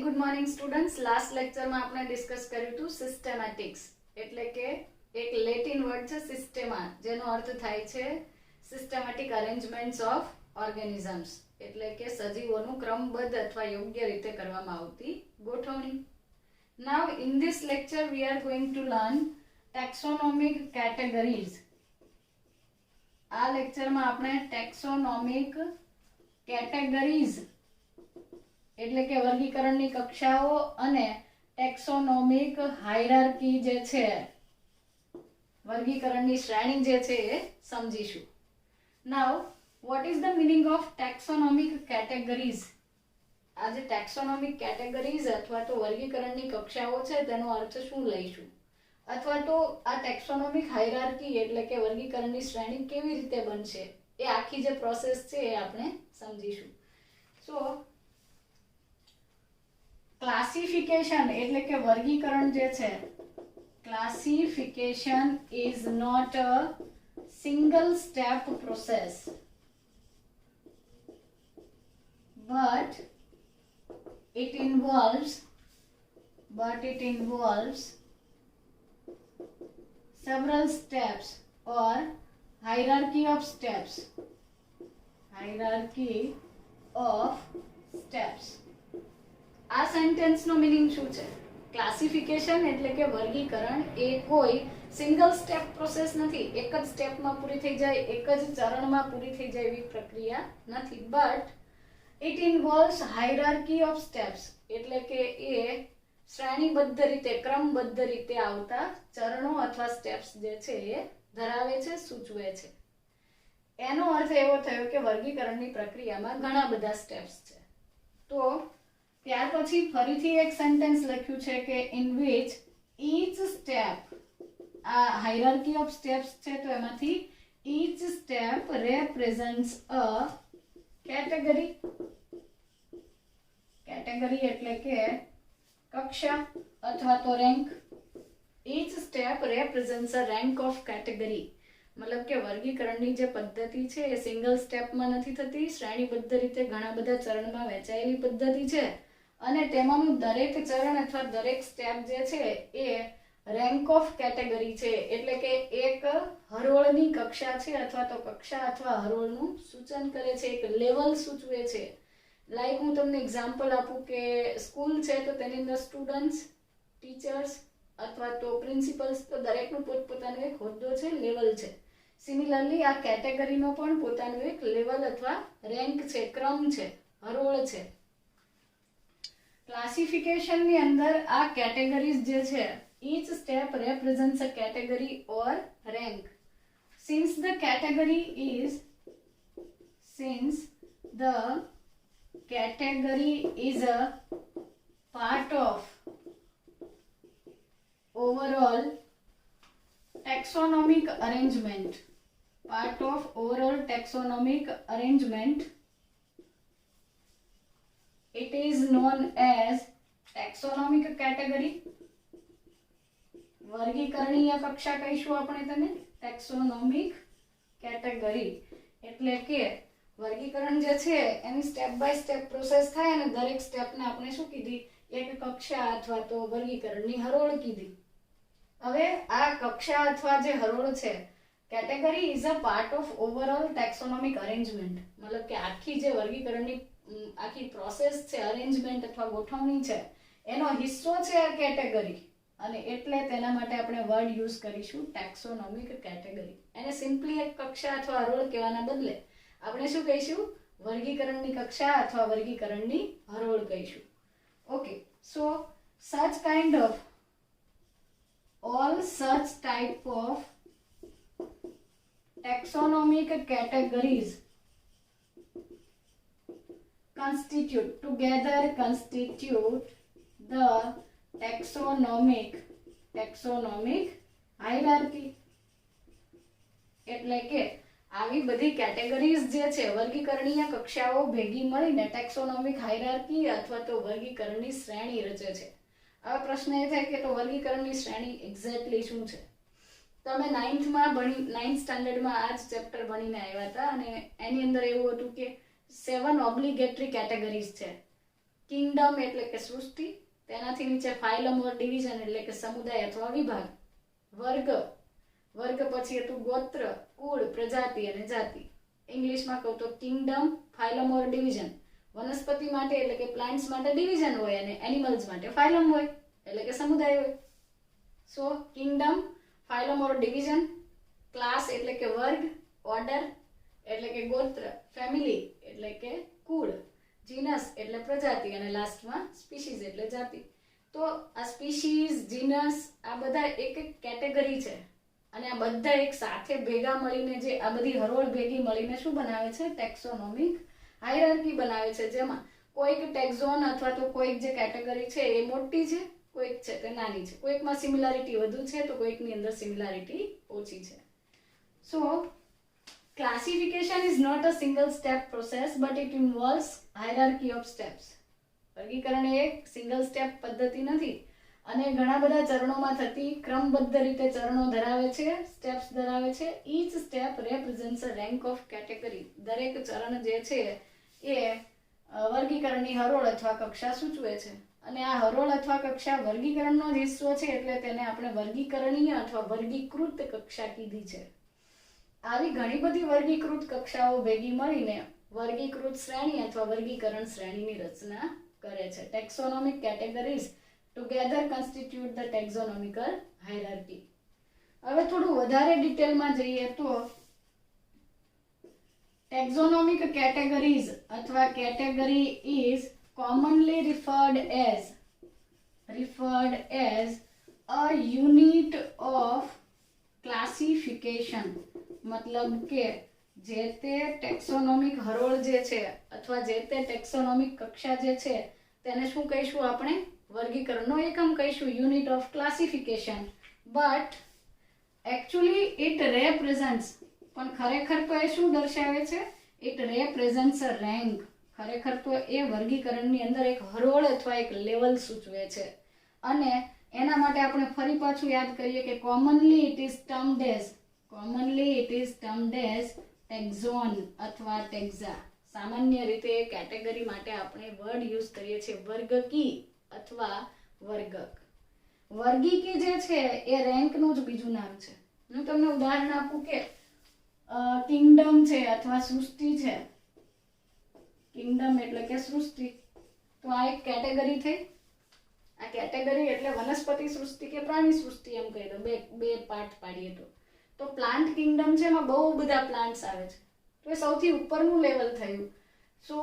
Very good morning students. Last લેક્ચરમાં આપણે discuss કર્યું હતું સિસ્ટેમેટિક્સ, એટલે કે એક લેટિન વર્ડ છે સિસ્ટેમા, જેનો અર્થ થાય છે સિસ્ટેમેટિક અરેન્જમેન્ટ્સ ઓફ ઓર્ગેનિઝમ્સ, એટલે કે સજીવોનું ક્રમબદ્ધ અથવા યોગ્ય રીતે કરવામાં આવતી ગોઠવણી. Now in this lecture we are going to learn taxonomic categories. આ લેક્ચરમાં આપણે ટેક્સોનોમિક કેટેગરીઝ એટલે કે વર્ગીકરણની કક્ષાઓ અને ટેક્સોનોમિક હાયરાર્કી જે છે, વર્ગીકરણની શ્રેણી જે છે એ સમજીશું. Now what is the meaning of taxonomic categories? આ જે ટેક્સોનોમિક કેટેગરીઝ અથવા તો વર્ગીકરણની કક્ષાઓ છે તેનો અર્થ શું લઈશું, અથવા તો આ ટેક્સોનોમિક હાયરાર્કી એટલે કે વર્ગીકરણની શ્રેણી કેવી રીતે બનશે, એ આખી જે પ્રોસેસ છે એ આપણે સમજીશું. સો ક્લાસિફિકેશન એટલે કે વર્ગીકરણ જે છે, classification is not a single step process but it involves several steps or hierarchy of steps. આ સેન્ટેન્સ નો મીનિંગ શું છે? ક્લાસિફિકેશન એટલે કે વર્ગીકરણ એ કોઈ સિંગલ સ્ટેપ પ્રોસેસ નથી, એક જ સ્ટેપમાં પૂરી થઈ જાય, એક જ ચરણમાં પૂરી થઈ જાય એવી પ્રક્રિયા નથી. But it ઇન્વોલ્વ્સ hierarchy of steps, એટલે કે એ શ્રેણીબદ્ધ રીતે, ક્રમબદ્ધ રીતે આવતા ચરણો અથવા સ્ટેપ્સ જે છે એ ધરાવે છે, સૂચવે છે. એનો અર્થ એવો થયો કે વર્ગીકરણની પ્રક્રિયામાં ઘણા બધા સ્ટેપ્સ છે. તો ત્યાર પછી ફરીથી એક સેન્ટેન્સ લખ્યું છે કે ઇન વિચ ઈચ સ્ટેપ, આ હાયરાર્કી ઓફ સ્ટેપ્સ છે તો એમાંથી each step represents a category. Category એટલે કે કક્ષા અથવા તો rank. Each step represents a rank of category, મતલબ કે વર્ગીકરણની જે પદ્ધતિ છે એ સિંગલ સ્ટેપમાં નથી થતી, શ્રેણીબદ્ધ રીતે ઘણા બધા ચરણમાં વહેંચાયેલી પદ્ધતિ છે, અને તેમાંનું દરેક ચરણ અથવા દરેક સ્ટેપ જે છે એ રેન્ક ઓફ કેટેગરી છે, એટલે કે એક હરોળની કક્ષા છે અથવા તો કક્ષા અથવા હરોળનું સૂચન કરે છે, એક લેવલ સૂચવે છે. લાઈક હું તમને એક્ઝામ્પલ આપું કે સ્કૂલ છે તો તેની અંદર સ્ટુડન્ટ્સ, ટીચર્સ અથવા તો પ્રિન્સિપલ્સ, તો દરેકનું પોતપોતાનો એક હોદ્દો છે, લેવલ છે. સિમિલરલી આ કેટેગરીનો પણ પોતાનું એક લેવલ અથવા રેન્ક છે, ક્રમ છે, હરોળ છે. ક્લાસિફિકેશનની અંદર આ કેટેગરીઝ જે છે, each step represents a category or rank. Since the category is a part of overall taxonomic arrangement, it is known as taxonomic category. વર્ગીકરણીય કક્ષા કહીશું આપણે તેને ટેક્સોનોમિક કેટેગરી, એટલે કે વર્ગીકરણ જે છે એની સ્ટેપ બાય સ્ટેપ પ્રોસેસ થાય અને દરેક સ્ટેપને આપણે શું કીધી, એક કક્ષા અથવા તો વર્ગીકરણની હરોળ કીધી. હવે આ કક્ષા અથવા જે હરોળ છે, category is a part of overall taxonomic arrangement, મતલબ કે આખી જે વર્ગીકરણની આખી પ્રોસેસ છે, અરેન્જમેન્ટ અથવા ગોઠવણી છે, એનો હિસ્સો છે આ કેટેગરી, અને એટલે તેના માટે આપણે વર્ડ યુઝ કરીશું ટેક્સોનોમિક કેટેગરી. એને સિમ્પલી એક કક્ષા અથવા હરોળ કહેવાના બદલે આપણે શું કહીશું, વર્ગીકરણની કક્ષા અથવા વર્ગીકરણની હરોળ કહીશું. Okay, so all such type of taxonomic categories constitute the taxonomic hierarchy. એટલે કે આવી બધી કેટેગરીઝ જે છે, વર્ગીકરણીય કક્ષાઓ ભેગી મળીને ટેક્સોનોમિક હાયરાર્કી અથવા તો વર્ગીકરણની શ્રેણી રચે છે. હવે પ્રશ્ન એ થાય કે તો વર્ગીકરણની શ્રેણી એક્ઝેક્ટલી શું છે? તમે 9th સ્ટાન્ડર્ડમાં આ જ ચેપ્ટર ભણીને આવ્યા હતા, અને એની અંદર એવું હતું કે 7 ઓબ્લિગેટરી કેટેગરીઝ છે. કિંગડમ એટલે કે સૃષ્ટિ, તેનાથી નીચે ફાઇલમ ઓર ડિવિઝન એટલે કે સમુદાય અથવા વિભાગ, વર્ગ, વર્ગ પછી હતું ગોત્ર, કુળ, પ્રજાતિ અને જાતિ. ઇંગ્લિશમાં કહું તો કિંગડમ, ફાઇલમ ઓર ડિવિઝન. વનસ્પતિ માટે એટલે કે પ્લાન્ટ્સ માટે ડિવિઝન હોય અને એનિમલ્સ માટે ફાઇલમ હોય એટલે કે સમુદાય હોય. સો Kingdom, phylum or division, class એટલે કે વર્ગ, ઓર્ડર એટલે કે ગોત્ર, ફેમિલી એટલે કે કુળ, જીનસ એટલે પ્રજાતિ અને લાસ્ટમાં સ્પીસીઝ એટલે જાતિ. તો આ સ્પીસીઝ, જીનસ આ બધા એક એક કેટેગરી છે અને આ બધા એક સાથે ભેગા મળીને જે આ બધી હરોળ ભેગી મળીને શું બનાવે છે? ટેક્સોનોમિક હાયરાર્કી બનાવે છે, જેમાં કોઈક ટેક્ઝોન અથવા તો કોઈક જે કેટેગરી છે એ મોટી છે, કોઈક છે તે નાની છે, કોઈકમાં સિમિલારિટી વધુ છે તો કોઈકની અંદર સિમિલારિટી ઓછી છે. સો classification is not a single step process but it involves hierarchy of steps. વર્ગીકરણ એ એક સિંગલ સ્ટેપ પદ્ધતિ નથી અને ઘણા બધા ચરણોમાં થતી ક્રમબદ્ધ રીતે ચરણો ધરાવે છે, સ્ટેપ્સ ધરાવે છે. each step represents a rank of category. દરેક ચરણ જે છે એ વર્ગીકરણની હરોળ અથવા કક્ષા સૂચવે છે અને આ હરોળ અથવા કક્ષા વર્ગીકરણનો જ હિસ્સો છે એટલે તેને આપણે વર્ગીકરણીય અથવા વર્ગીકૃત કક્ષા કીધી છે. આવી ઘણી બધી વર્ગીકૃત કક્ષાઓ ભેગી મળીને વર્ગીકૃત શ્રેણી અથવા વર્ગીકરણ શ્રેણીની રચના કરે છે. Taxonomic categories together constitute the taxonomical hierarchy. હવે થોડું વધારે ડિટેલમાં જઈએ તો ટેક્સોનોમિક કેટેગરીઝ અથવા category is commonly referred as a unit of classification. મતલબ કે જે તે ટેક્સોનોમિક હરોળ જે છે અથવા જે તે ટેક્સોનોમિક કક્ષા જે છે તેને શું કહીશું આપણે? વર્ગીકરણનો એકમ કહીશું, unit of classification. But actually it represents, પણ ખરેખર તો એ શું દર્શાવે છે? It represents a rank. ખરેખર તો એ વર્ગીકરણની અંદર એક હરોળ અથવા એક લેવલ સૂચવે છે અને એના માટે આપણે ફરી પાછું યાદ કરીએ કે કોમનલી ઇટ ઇઝ ટર્મ્ડ એઝ ટેક્ઝોન અથવા ટેક્ઝા. સામાન્ય રીતે એ કેટેગરી માટે આપણે વર્ડ યુઝ કરીએ છીએ વર્ગકી અથવા વર્ગક. વર્ગીકી જે છે એ રેન્કનું જ બીજું નામ છે. હું તમને ઉદાહરણ આપું કે કિંગડમ છે અથવા સૃષ્ટિ છે. કિંગડમ એટલે કે સૃષ્ટિ, તો આ એક કેટેગરી થઈ. આ કેટેગરી એટલે વનસ્પતિ સૃષ્ટિ કે પ્રાણી સૃષ્ટિ એમ કહી દો, બે પાર્ટ પાડીએ તો પ્લાન્ટ કિંગડમ છે, એમાં બહુ બધા પ્લાન્ટ્સ આવે છે, તો એ સૌથી ઉપરનું લેવલ થયું. સો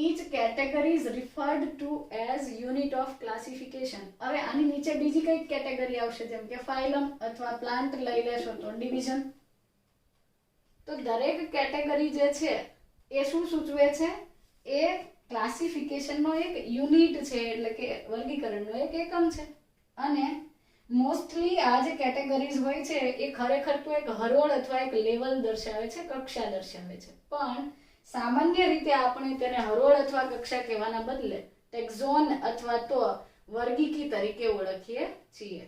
each category is referred to as unit of classification. હવે આની નીચે બીજી કઈ કેટેગરી આવશે જેમ કે ફાઇલમ અથવા પ્લાન્ટ લઈ લેશો તો ડિવિઝન. તો દરેક કેટેગરી જે છે એ શું સૂચવે છે? એ ક્લાસિફિકેશનનો એક યુનિટ છે એટલે કે વર્ગીકરણનો એક એકમ છે. અને મોસ્ટલી આ જે કેટેગરીઝ હોય છે એ ખરેખર તો એક હરોળ અથવા એક લેવલ દર્શાવે છે, કક્ષા દર્શાવે છે. પણ સામાન્ય રીતે આપણે તેને હરોળ અથવા કક્ષા કહેવાના બદલે ટેક્ઝોન અથવા તો વર્ગીકી તરીકે ઓળખીએ છીએ.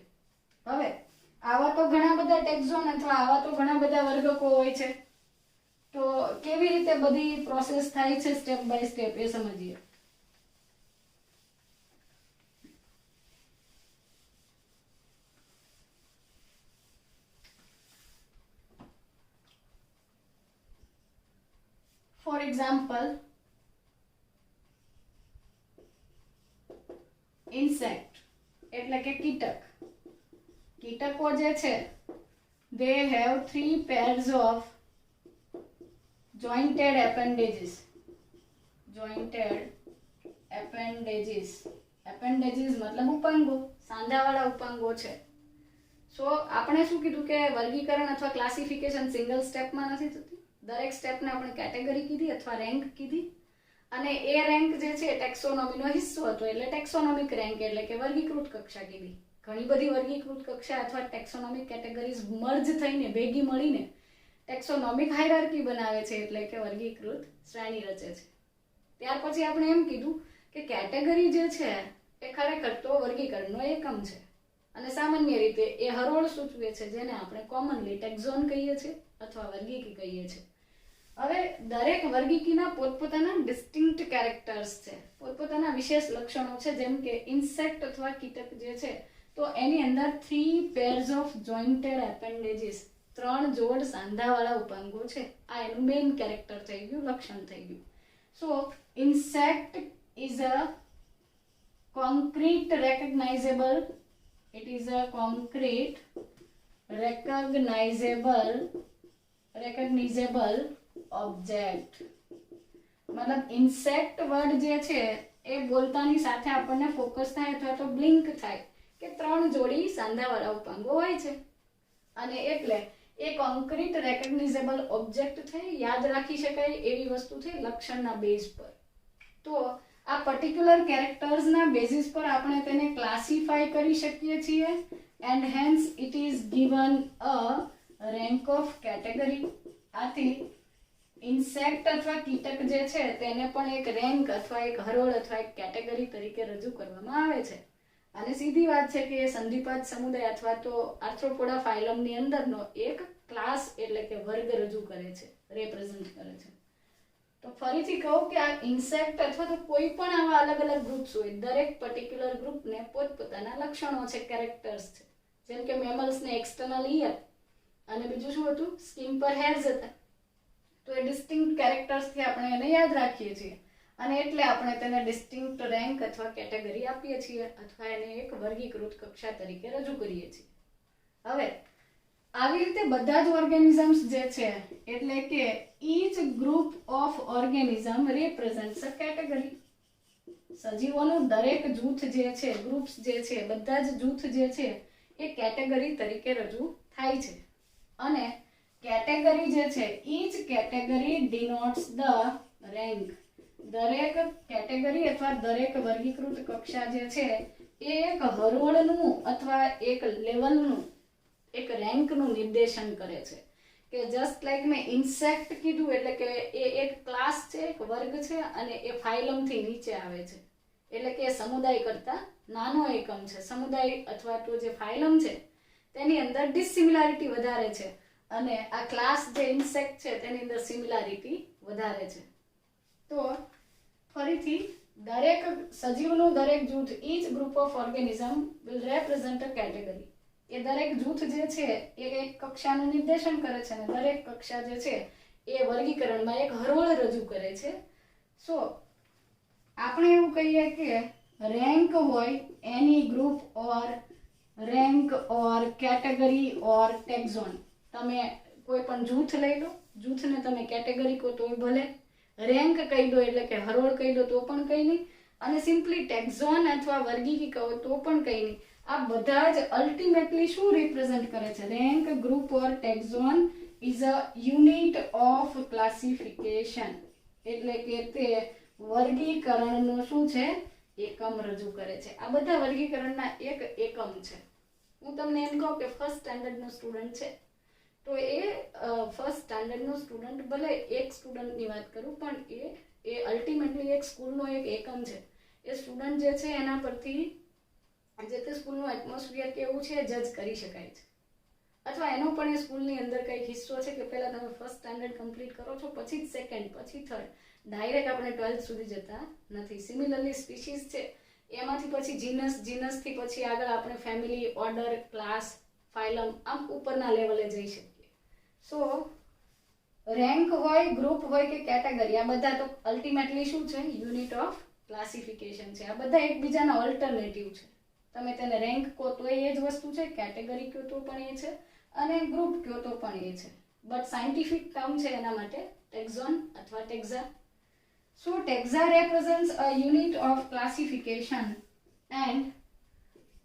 હવે આવા તો ઘણા બધા ટેક્ઝોન અથવા આવા તો ઘણા બધા વર્ગકો હોય છે, તો કેવી રીતે બધી પ્રોસેસ થાય છે સ્ટેપ બાય સ્ટેપ એ સમજીએ. ફોર એક્ઝામ્પલ, ઇન્સેક્ટ એટલે કે કીટક. કીટકો જે છે they have 3 pairs of jointed appendages. appendages મતલબ ઉપાંગો, સાંધાવાળા ઉપાંગો છે. સો આપણે શું કીધું કે વર્ગીકરણ અથવા ક્લાસિફિકેશન સિંગલ સ્ટેપમાં નથી થતી. દરેક સ્ટેપને આપણે કેટેગરી કીધી અથવા રેન્ક કીધી અને એ રેન્ક જે છે ટેક્સોનોમીનો હિસ્સો હતો એટલે ટેક્સોનોમિક રેન્ક એટલે કે વર્ગીકૃત કક્ષા કીધી. ઘણી બધી વર્ગીકૃત કક્ષા અથવા ટેક્સોનોમિક કેટેગરીઝ મર્જ થઈને ભેગી મળીને ટેક્સોનોમિક હાયરાર્કી બનાવે છે એટલે કે વર્ગીકૃત શ્રેણી રચે છે. ત્યાર પછી આપણે એમ કીધું કે કેટેગરી જે છે એ ખરેખર તો વર્ગીકરણનો એકમ છે અને સામાન્ય રીતે એ હરોળ સૂચવે છે જેને આપણે કોમનલી ટેક્ઝોન કહીએ છીએ અથવા વર્ગીકી કહીએ છીએ. હવે દરેક વર્ગીકીના પોતપોતાના ડિસ્ટિંક્ટ કેરેક્ટર્સ છે, પોતપોતાના વિશેષ લક્ષણો છે. જેમ કે ઇન્સેક્ટ અથવા કીટક જે છે તો એની અંદર 3 pairs ઓફ જોઇન્ટેડ એપેન્ડેજીસ, 3 જોડ સાંધાવાળા ઉપાંગો છે. આ એનું મેઇન કેરેક્ટર થઈ ગયું, લક્ષણ થઈ ગયું. So insect is a concrete recognizable, it is a concrete recognizable object. મતલબ ઇન્સેક્ટ વર્ડ જે છે એ બોલતાની સાથે આપણને ફોકસ થાય અથવા તો બ્લિંક થાય કે 3 જોડી સાંધાવાળા ઉપાંગો હોય છે, અને એટલે એ કોન્ક્રીટ રેકગ્નાઇઝેબલ ઓબ્જેક્ટ થઈ, યાદ રાખી શકાય એવી વસ્તુ થઈ લક્ષણના બેઝ પર. તો આ પર્ટિક્યુલર કેરેક્ટર્સના બેઝિસ પર આપણે તેને ક્લાસિફાય કરી શકીએ છીએ, and hence it is given a rank of category. આથી ઇન્સેક્ટ અથવા કીટક જે છે તેને પણ એક રેન્ક અથવા એક હરોળ અથવા એક કેટેગરી તરીકે રજૂ કરવામાં આવે છે. અને સીધી વાત છે કે એ સંધિપાદ સમુદાય અથવા તો આર્થ્રોપોડા ફાઇલમની અંદરનો એક ક્લાસ એટલે કે વર્ગ રજૂ કરે છે, રિપ્રેઝન્ટ કરે છે. તો ફરીથી કહું કે આ ઇન્સેક્ટ અથવા તો કોઈ પણ આવા અલગ અલગ ગ્રુપ્સ હોય, દરેક પર્ટિક્યુલર ગ્રુપને પોતપોતાના લક્ષણો છે, કેરેક્ટર્સ છે. જેમ કે મેમલ્સને એક્સટર્નલ ઇયર અને બીજું શું હતું, સ્કિન પર હેર્સ હતા. તો એ ડિસ્ટિંક્ટ કેરેક્ટર્સથી આપણે એને યાદ રાખીએ છીએ, અને એટલે આપણે તેને ડિસ્ટિંક્ટ રેન્ક અથવા કેટેગરી આપીએ છીએ અથવા એને એક વર્ગીકૃત કક્ષા તરીકે રજૂ કરીએ છીએ. હવે આવી રીતે બધા જ ઓર્ગેનિઝમ્સ જે છે એટલે કે each group of organism represents a category. સજીવોનું દરેક જૂથ જે છે, ગ્રુપ્સ જે છે, બધા જ જૂથ જે છે એ કેટેગરી તરીકે રજૂ થાય છે. અને કેટેગરી જે છે, each category denotes the rank. દરેક કેટેગરી અથવા દરેક વર્ગીકૃત કક્ષા જે છે એ એક હરોળનું અથવા એક લેવલનું, એક રેન્કનું નિર્દેશન કરે છે. કે જસ્ટ લાઈક મેં ઇન્સેક્ટ કીધું એટલે કે એ એક ક્લાસ છે, એક વર્ગ છે, અને એ ફાઇલમથી નીચે આવે છે એટલે કે એ સમુદાય કરતા નાનો એકમ છે. સમુદાય અથવા તો જે ફાઇલમ છે તેની અંદર ડિસિમિલારિટી વધારે છે, અને આ ક્લાસ જે ઇન્સેક્ટ છે તેની અંદર સિમિલારિટી વધારે છે. તો ફરીથી દરેક સજીવનું દરેક જૂથ, each group of organism will represent a category. એ દરેક જૂથ જે છે એ એક કક્ષાનું નિર્દેશન કરે છે, અને દરેક કક્ષા જે છે એ વર્ગીકરણમાં એક હરોળ રજૂ કરે છે. સો આપણે એવું કહીએ કે રેન્ક હોય એની ગ્રુપ ઓર રેન્ક ઓર કેટેગરી ઓર ટેક્ઝોન. તમે કોઈ પણ જૂથ લઈ લો, જૂથને તમે કેટેગરી કહો તો ભલે, રેન્ક કહી દો એટલે કે હરોળ કહી દો તો પણ કંઈ નહીં, અને સિમ્પલી ટેક્ઝોન અથવા વર્ગીકી કહો તો પણ કંઈ નહીં. આ બધા જ અલ્ટિમેટલી શું રિપ્રેઝન્ટ કરે છે? Rank, group or taxon is a unit of classification. એટલે કે તે વર્ગીકરણનું શું છે? એકમ રજૂ કરે છે. આ બધા વર્ગીકરણના એક એકમ છે. હું તમને એમ કહું કે ફર્સ્ટ સ્ટાન્ડર્ડનો સ્ટુડન્ટ છે તો એ ફર્સ્ટ સ્ટાન્ડર્ડનો સ્ટુડન્ટ, ભલે એક સ્ટુડન્ટની વાત કરું પણ એ અલ્ટિમેટલી એક સ્કૂલનો એક એકમ છે. એ સ્ટુડન્ટ જે છે એના પરથી જે તે સ્કૂલનું એટમોસ્ફિયર કેવું છે જજ કરી શકાય છે, અથવા એનો પણ એ સ્કૂલની અંદર કંઈક હિસ્સો છે કે પહેલાં તમે ફર્સ્ટ સ્ટાન્ડર્ડ કમ્પ્લીટ કરો છો, પછી જ સેકન્ડ, પછી થર્ડ, ડાયરેક્ટ આપણે 12th સુધી જતા નથી. સિમિલરલી સ્પીસીસ છે એમાંથી પછી જીનસથી પછી આગળ આપણે ફેમિલી, ઓર્ડર, ક્લાસ, ફાઇલમ, આમ ઉપરના લેવલે જઈ શકીએ. સો રેન્ક હોય, ગ્રુપ હોય કે કેટેગરી, આ બધા તો અલ્ટિમેટલી શું છે? યુનિટ ઓફ ક્લાસિફિકેશન છે. આ બધા એકબીજાના ઓલ્ટરનેટિવ છે. તમે તેને રેન્ક કહો તો એ જ વસ્તુ છે, કેટેગરી કહો તો પણ એ છે, અને ગ્રુપ કહો તો પણ એ છે. બટ સાયન્ટિફિક ટર્મ છે એના માટે ટેક્ઝોન અથવા ટેક્ઝા. સો ટેક્ઝા represents a unit of classification and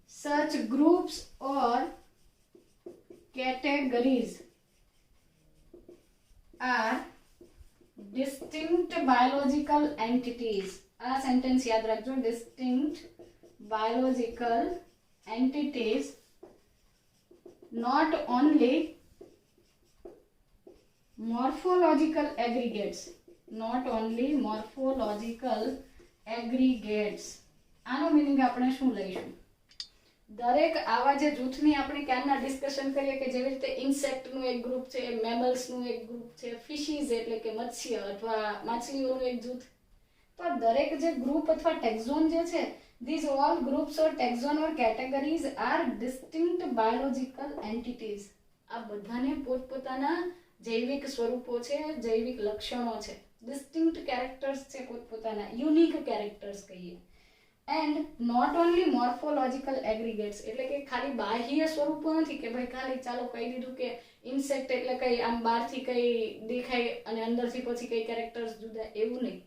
such groups or categories are distinct biological entities. આ સેન્ટેન્સ યાદ રાખજો, distinct biological entities, not only morphological aggregates, not only morphological aggregates. આનો મીનિંગ આપણે શું લઈશું? દરેક આવા જે જૂથની આપણે ક્યારના ડિસ્કશન કરીએ કે જેવી રીતે ઇન્સેક્ટનું એક ગ્રુપ છે, મેમલ્સનું એક ગ્રુપ છે, ફિશીઝ એટલે કે મત્સ્ય અથવા માછલીઓનું એક જૂથ, તો દરેક જે ગ્રુપ અથવા ટેક્ઝોન જે છે, these all groups or taxon or categories are distinct biological entities. આ બધાને પોતપોતાના જૈવિક સ્વરૂપો છે, જૈવિક લક્ષણો છે, distinct characters છે, પોતપોતાના unique characters કહીએ. And not only morphological aggregates એટલે કે ખાલી બાહ્ય સ્વરૂપો નથી કે ભાઈ ખાલી ચાલો કહી દીધું કે ઇન્સેક્ટ એટલે કઈ આમ બહારથી કઈ દેખાય અને અંદરથી પછી કઈ કેરેક્ટર્સ જુદા, એવું નહીં.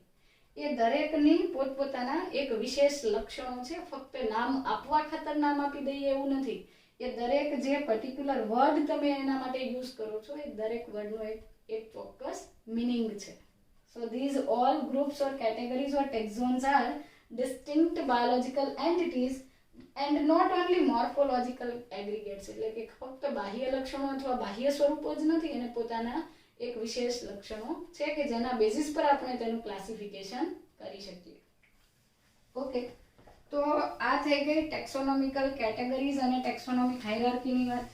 એ દરેકની પોતપોતાના એક વિશેષ લક્ષણો છે, ફક્ત નામ આપવા ખાતર નામ આપી દઈએ એવું નથી. એ દરેક જે પર્ટિક્યુલર વર્ડ તમે એના માટે યુઝ કરો છો એ દરેક વર્ડનો એક ચોક્કસ મિનિંગ છે. So these all groups or categories or taxons are distinct biological entities and not only morphological aggregates એટલે કે ફક્ત બાહ્ય લક્ષણો અથવા બાહ્ય સ્વરૂપો જ નથી, એને પોતાના એક વિશેષ લક્ષણો છે કે જેના બેઝિસ પર આપણે તેનું ક્લાસિફિકેશન કરી શકીએ. ઓકે, તો આ થઈ ગઈ ટેક્સોનોમિકલ કેટેગરીઝ અને ટેક્સોનોમિક હાયરાર્કીની વાત.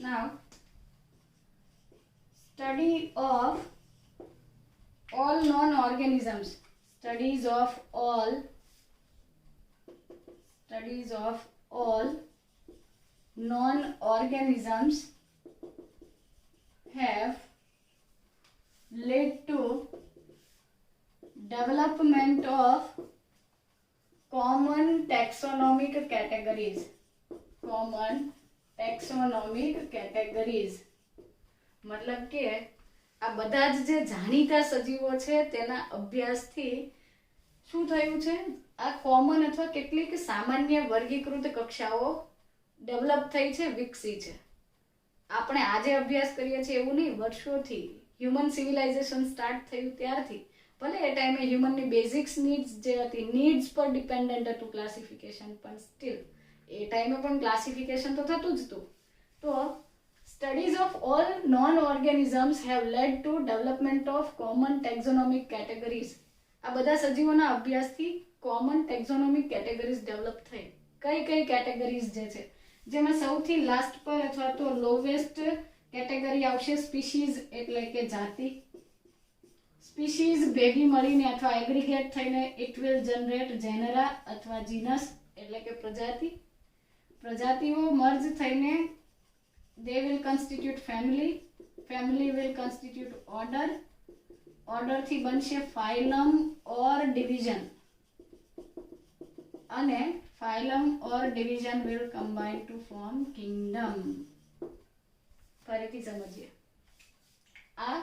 Now, study of all non-organisms. Studies of all non-organisms have led to development of common taxonomic categories. મતલબ કે આ બધા જ જે જાણીતા સજીવો છે તેના અભ્યાસથી શું થયું છે, આ કોમન અથવા કેટલીક સામાન્ય વર્ગીકૃત કક્ષાઓ ડેવલપ થઈ છે, વિકસી છે. આપણે આજે અભ્યાસ કરીએ છીએ એવું નહીં, વર્ષોથી હ્યુમન સિવિલાઇઝેશન સ્ટાર્ટ થયું ત્યારથી, ભલે એ ટાઈમે હ્યુમનની બેઝિક્સ નીડ્સ જે હતી, નીડ્સ પર ડિપેન્ડન્ટ હતું ક્લાસિફિકેશન, પણ સ્ટીલ એ ટાઈમે પણ ક્લાસિફિકેશન તો થતું જ હતું. તો studies of all known organisms have led to development of common taxonomic categories. આ બધા સજીવોના અભ્યાસથી કોમન ટેક્ઝોનોમિક કેટેગરીઝ ડેવલપ થઈ. કઈ કઈ કેટેગરીઝ જે છે, જેમાં સૌથી લાસ્ટ પર અથવા તો લોવેસ્ટ કેટેગરી આવશે સ્પીશીઝ એટલે કે જાતિ. સ્પીશીઝ ભેગી મળીને અથવા એગ્રીગેટ થઈને ઇટ વિલ જનરેટ જેનરા અથવા જીનસ એટલે કે પ્રજાતિ. પ્રજાતિઓ મર્જ થઈને they will constitute family will constitute order થી બનશે phylum or division અને phylum or division will combine to form kingdom. ફરીથી સમજીએ આ.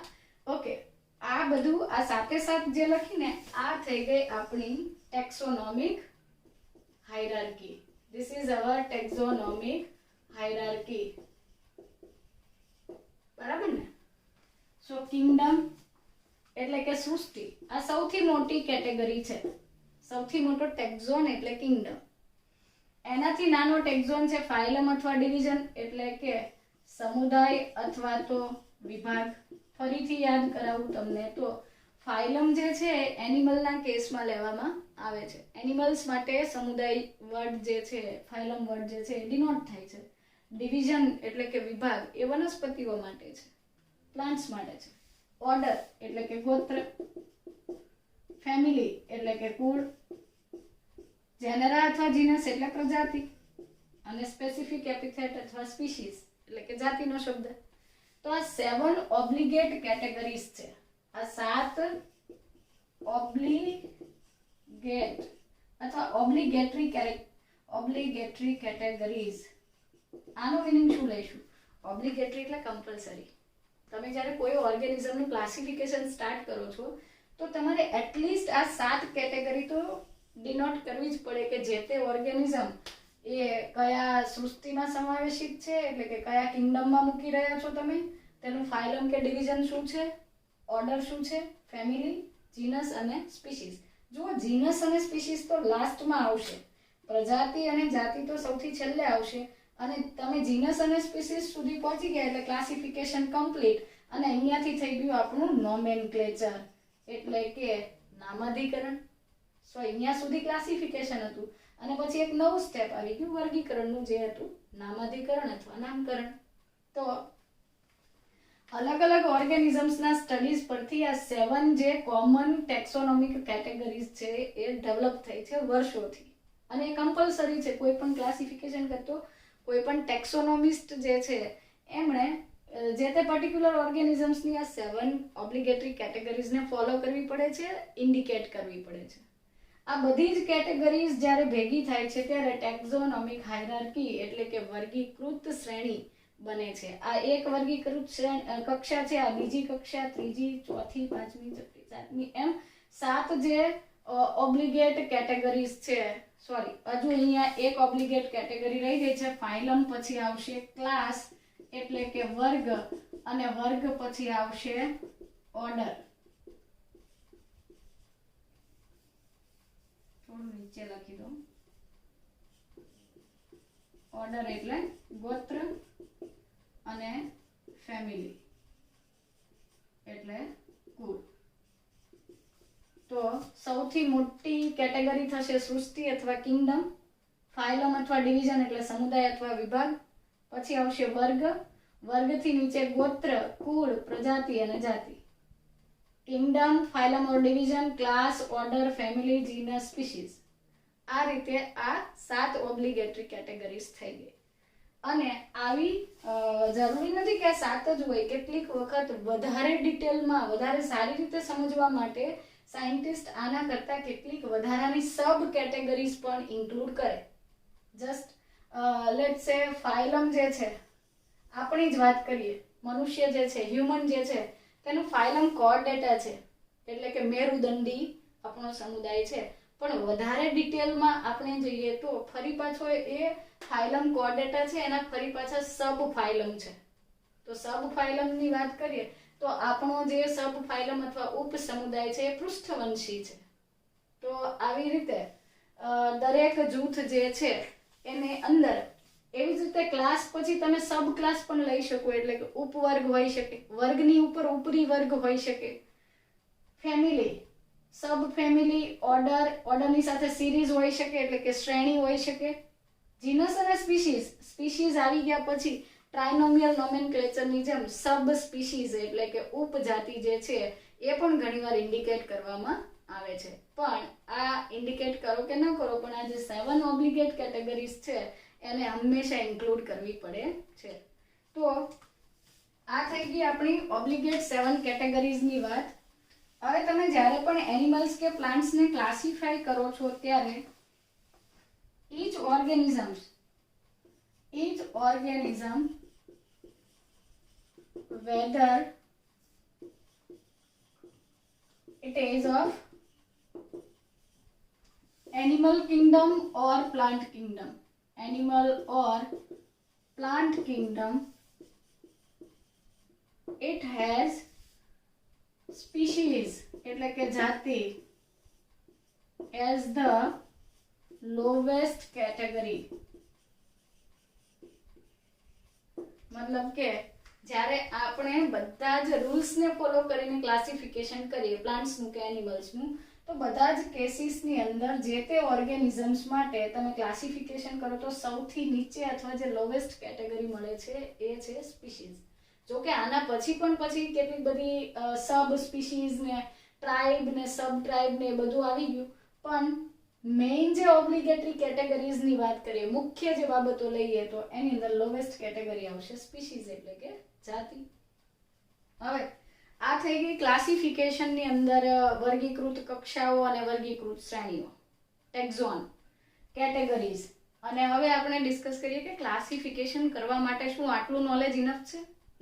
ઓકે, આ બધું આ સાથે સાથ જે લખીને આ થઈ ગઈ આપણી ટેક્સોનોમિક hierarchy. This is our taxonomic hierarchy. બરાબર ને? સો કિંગડમ એટલે કે સૃષ્ટિ, આ સૌથી મોટી કેટેગરી છે. સૌથી મોટો ટેક્ઝોન એટલે કિંગડમ. એનાથી નાનો ટેક્ઝોન છે ફાઇલમ અથવા ડિવિઝન એટલે કે સમુદાય અથવા તો વિભાગ. ફરીથી યાદ કરાવું તમને તો ફાઇલમ જે છે એનિમલના કેસમાં લેવામાં આવે છે. એનિમલ્સ માટે સમુદાય વર્ડ જે છે, ફાઇલમ વર્ડ જે છે એ ડિનોટ થાય છે. ડિવિઝન એટલે કે વિભાગ એ વનસ્પતિઓ માટે છે, પ્લાન્ટ્સ માટે છે. ઓર્ડર એટલે કે ગોત્ર. ફેમિલી એટલે કે કુળ. જેનરા અથવા જીનસ એટલે પ્રજાતિ. અને સ્પેસિફિક એપિથેટ અથવા સ્પીશીઝ એટલે કે જાતિનો શબ્દ. તો આ 7 ઓબ્લિગેટ કેટેગરીઝ છે. આ 7 ઓબ્લિગેટ અથવા ઓબ્લિગેટરી કેટેગરીઝ. આનો મીનિંગ શું લઈશું? ઓબ્લિગેટરી એટલે કમ્પલસરી. તમે જ્યારે કોઈ ઓર્ગેનિઝમનું ક્લાસિફિકેશન સ્ટાર્ટ કરો છો તો તમારે એટલીસ્ટ આ 7 કેટેગરી તો ડિનોટ કરવી જ પડે કે જે તે ઓર્ગેનિઝમ એ કયા સૃષ્ટિમાં સમાવેશિત છે, એટલે કે કયા કિંગડમમાં મૂકી રહ્યા છો તમે, તેનું ફાઇલમ કે ડિવિઝન શું છે, ઓર્ડર શું છે, ફેમિલી, જીનસ અને સ્પીશીઝ. જુઓ, જીનસ અને સ્પીશીઝ તો લાસ્ટમાં આવશે, પ્રજાતિ અને જાતિ તો સૌથી છેલ્લે આવશે, અને તમે જીનસ અને સ્પીસીસ સુધી પહોંચી ગયા એટલે ક્લાસિફિકેશન કમ્પ્લીટ, અને અહીંયાથી થઈ ગયું આપણું નોમેનક્લેચર એટલે કે નામાધિકરણ. સો અહીંયા સુધી ક્લાસિફિકેશન હતું અને પછી એક નવું સ્ટેપ આવી ગયું વર્ગીકરણનું, જે હતું નામાધિકરણ અથવા નામકરણ. તો અલગ અલગ ઓર્ગેનિઝમ્સના સ્ટડીઝ પરથી આ 7 જે કોમન ટેક્સોનોમિક કેટેગરીઝ છે એ ડેવલપ થઈ છે વર્ષોથી, અને એ કમ્પલસરી છે. કોઈ પણ ક્લાસિફિકેશન કરતો કોઈ પણ ટેક્સોનોમિસ્ટ જે છે એમણે જે તે પર્ટિક્યુલર ઓર્ગેનિઝમ્સની આ 7 ઓબ્લિગેટરી કેટેગરીઝને ફોલો કરવી પડે છે, ઇન્ડિકેટ કરવી પડે છે. આ બધી જ કેટેગરીઝ જ્યારે ભેગી થાય છે ત્યારે ટેક્ઝોનોમિક હાયરાર્કી એટલે કે વર્ગીકૃત શ્રેણી બને છે. આ એક વર્ગીકૃત કક્ષા છે, આ બીજી કક્ષા, ત્રીજી, ચોથી, પાંચમી, છઠ્ઠી, સાતમી, એમ 7 જે ઓબ્લિગેટ કેટેગરીઝ છે. સોરી, હજુ અહીંયા એક ઓબ્લિગેટ કેટેગરી રહી ગઈ છે, ફાઇલમ. પછી આવશે ક્લાસ એટલે કે વર્ગ, અને વર્ગ પછી આવશે ઓર્ડર. થોડું નીચે લખી દો. ઓર્ડર એટલે ગોત્ર અને ફેમિલી એટલે કુળ. તો સૌથી મોટી કેટેગરી થશે સૃષ્ટિ અથવા કિંગડમ, ફાઇલમ અથવા ડિવિઝન એટલે સમુદાય અથવા વિભાગ, પછી આવશે વર્ગ, વર્ગથી નીચે ગોત્ર, કુળ, પ્રજાતિ અને જાતિ. Kingdom, phylum or division, class, order, family, genus, species. આ રીતે આ 7 ઓબ્લિગેટરી કેટેગરીઝ થઈ ગઈ. અને આવી જરૂરી નથી કે આ 7 જ હોય. કેટલીક વખત વધારે ડિટેલમાં, વધારે સારી રીતે સમજવા માટે સાયન્ટિસ્ટ આના કરતા કેટલીક વધારાની સબ કેટેગરીઝ પણ ઇન્ક્લુડ કરે. જસ્ટ લેટ્સ સે ફાઇલમ જે છે, આપણી જ વાત કરીએ, મનુષ્ય જે છે, હ્યુમન જે છે, તેનું ફાઇલમ કોર્ડેટા છે એટલે કે મેરુદંડી આપણો સમુદાય છે. પણ વધારે ડિટેલમાં આપણે જઈએ તો ફરી પાછો એ ફાઇલમ કોર્ડેટા છે, એના ફરી પાછા સબ ફાઇલમ છે. તો સબ ફાઇલમની વાત કરીએ તો આપણો જે સબ ફાઇલમ અથવા ઉપ સમુદાય છે એ પૃષ્ઠવંશી છે. તો આવી રીતે દરેક જૂથ જે છે એને અંદર એવી જ રીતે ક્લાસ પછી તમે સબ ક્લાસ પણ લઈ શકો, એટલે કે ઉપવર્ગ હોઈ શકે, વર્ગની ઉપર ઉપરી વર્ગ હોઈ શકે. ફેમિલી, સબ ફેમિલી, ઓર્ડર, ઓર્ડરની સાથે સિરીઝ હોઈ શકે એટલે કે શ્રેણી હોઈ શકે. જીનસ અને સ્પીસીઝ, સ્પીસીઝ આવી ગયા પછી ટ્રાઇનોમિયલ નોમેનક્લેચરની જેમ સબ સ્પીસીઝ એટલે કે ઉપજાતિ જે છે એ પણ ઘણીવાર ઇન્ડિકેટ કરવામાં આવે છે. પણ આ ઇન્ડિકેટ કરો કે ન કરો, પણ આ જે 7 ઓબ્લિગેટ કેટેગરીઝ છે એને હંમેશા ઇન્ક્લુડ કરવી પડે છે. તો આ થઈ ગઈ આપણી ઓબ્લિગેટ 7 કેટેગરીઝની વાત. હવે તમે જ્યારે પણ એનિમલ્સ કે પ્લાન્ટ્સને ક્લાસિફાઈ કરો છો ત્યારે each organism whether it is of animal kingdom or plant kingdom, it has species એટલે કે જાતિ as the lowest category. મતલબ કે જ્યારે આપણે બધા જ રૂલ્સને ફોલો કરીને ક્લાસિફિકેશન કરીએ પ્લાન્ટ્સનું કે એનિમલ્સનું, તો બધા જ કેસીસની અંદર જે તે ઓર્ગેનિઝમ્સ માટે તમે ક્લાસિફિકેશન કરો તો સૌથી નીચે અથવા જે લોવેસ્ટ કેટેગરી મળે છે એ છે સ્પીસીઝ. જો કે આના પછી કેટલી બધી સબ સ્પીસીઝ ને ટ્રાઇબ ને સબ ટ્રાઇબ ને બધું આવી ગયું, પણ મેઇન જે ઓબ્લિગેટરી કેટેગરીઝની વાત કરીએ, મુખ્ય જે બાબતો લઈએ તો એની અંદર લોવેસ્ટ કેટેગરી આવશે સ્પીસીઝ એટલે કે જાતિ. હવે આ થઈ ગઈ ક્લાસિફિકેશનની અંદર વર્ગીકૃત કક્ષાઓ અને વર્ગીકૃત શ્રેણીઓ, ટેક્ઝોન, કેટેગરીઝ. અને હવે આપણે ડિસ્કસ કરીએ કે ક્લાસિફિકેશન કરવા માટે શું આટલું નોલેજ ઇનફ છે?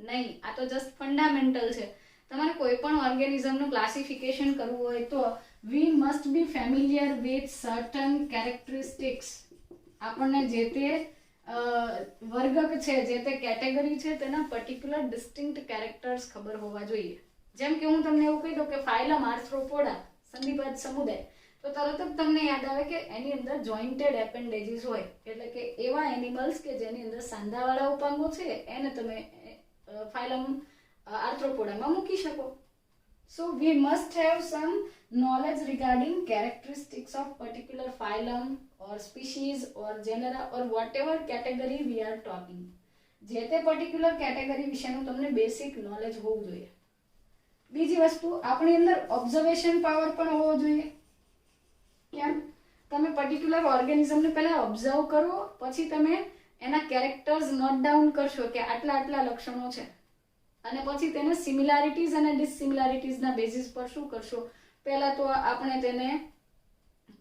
નહીં, આ તો જસ્ટ ફંડામેન્ટલ છે. તમારે કોઈ પણ ઓર્ગેનિઝમનું ક્લાસિફિકેશન કરવું હોય તો we must be familiar with certain characteristics. આપણને જે તે વર્ગક છે, જે તે કેટેગરી છે, તેના પર્ટિક્યુલર ડિસ્ટિંક્ટ કેરેક્ટર્સ ખબર હોવા જોઈએ. જેમ કે હું તમને એવું કહી દઉં કે ફાઇલમ આર્થ્રોપોડા સંધિપાદ સમુદાય, તો તરત જ તમને યાદ આવે કે એની અંદર જોઈન્ટેડ એપેન્ડેજીસ હોય, એટલે કે એવા એનિમલ્સ કે જેની અંદર સાંધાવાળા ઉપાંગો છે એને તમે ફાઇલમ આર્થ્રોપોડામાં મૂકી શકો. So we must have some knowledge regarding characteristics of particular phylum or species or genera or whatever category we are talking. જે તે પર્ટિક્યુલર કેટેગરી વિશેનું તમને બેસિક નોલેજ હોવું જોઈએ. બીજી વસ્તુ, આપણી અંદર ઓબ્ઝર્વેશન પાવર પણ હોવો જોઈએ. કેમ? તમે પર્ટિક્યુલર ઓર્ગેનિઝમને પહેલા ઓબ્ઝર્વ કરો, પછી તમે એના કેરેક્ટર્સ નોટ ડાઉન કરશો કે આટલા આટલા લક્ષણો છે, અને પછી તેને સિમિલારિટીઝ અને ડિસસિમિલારિટીઝના બેઝિસ પર શું કરશો? પહેલા તો આપણે તેને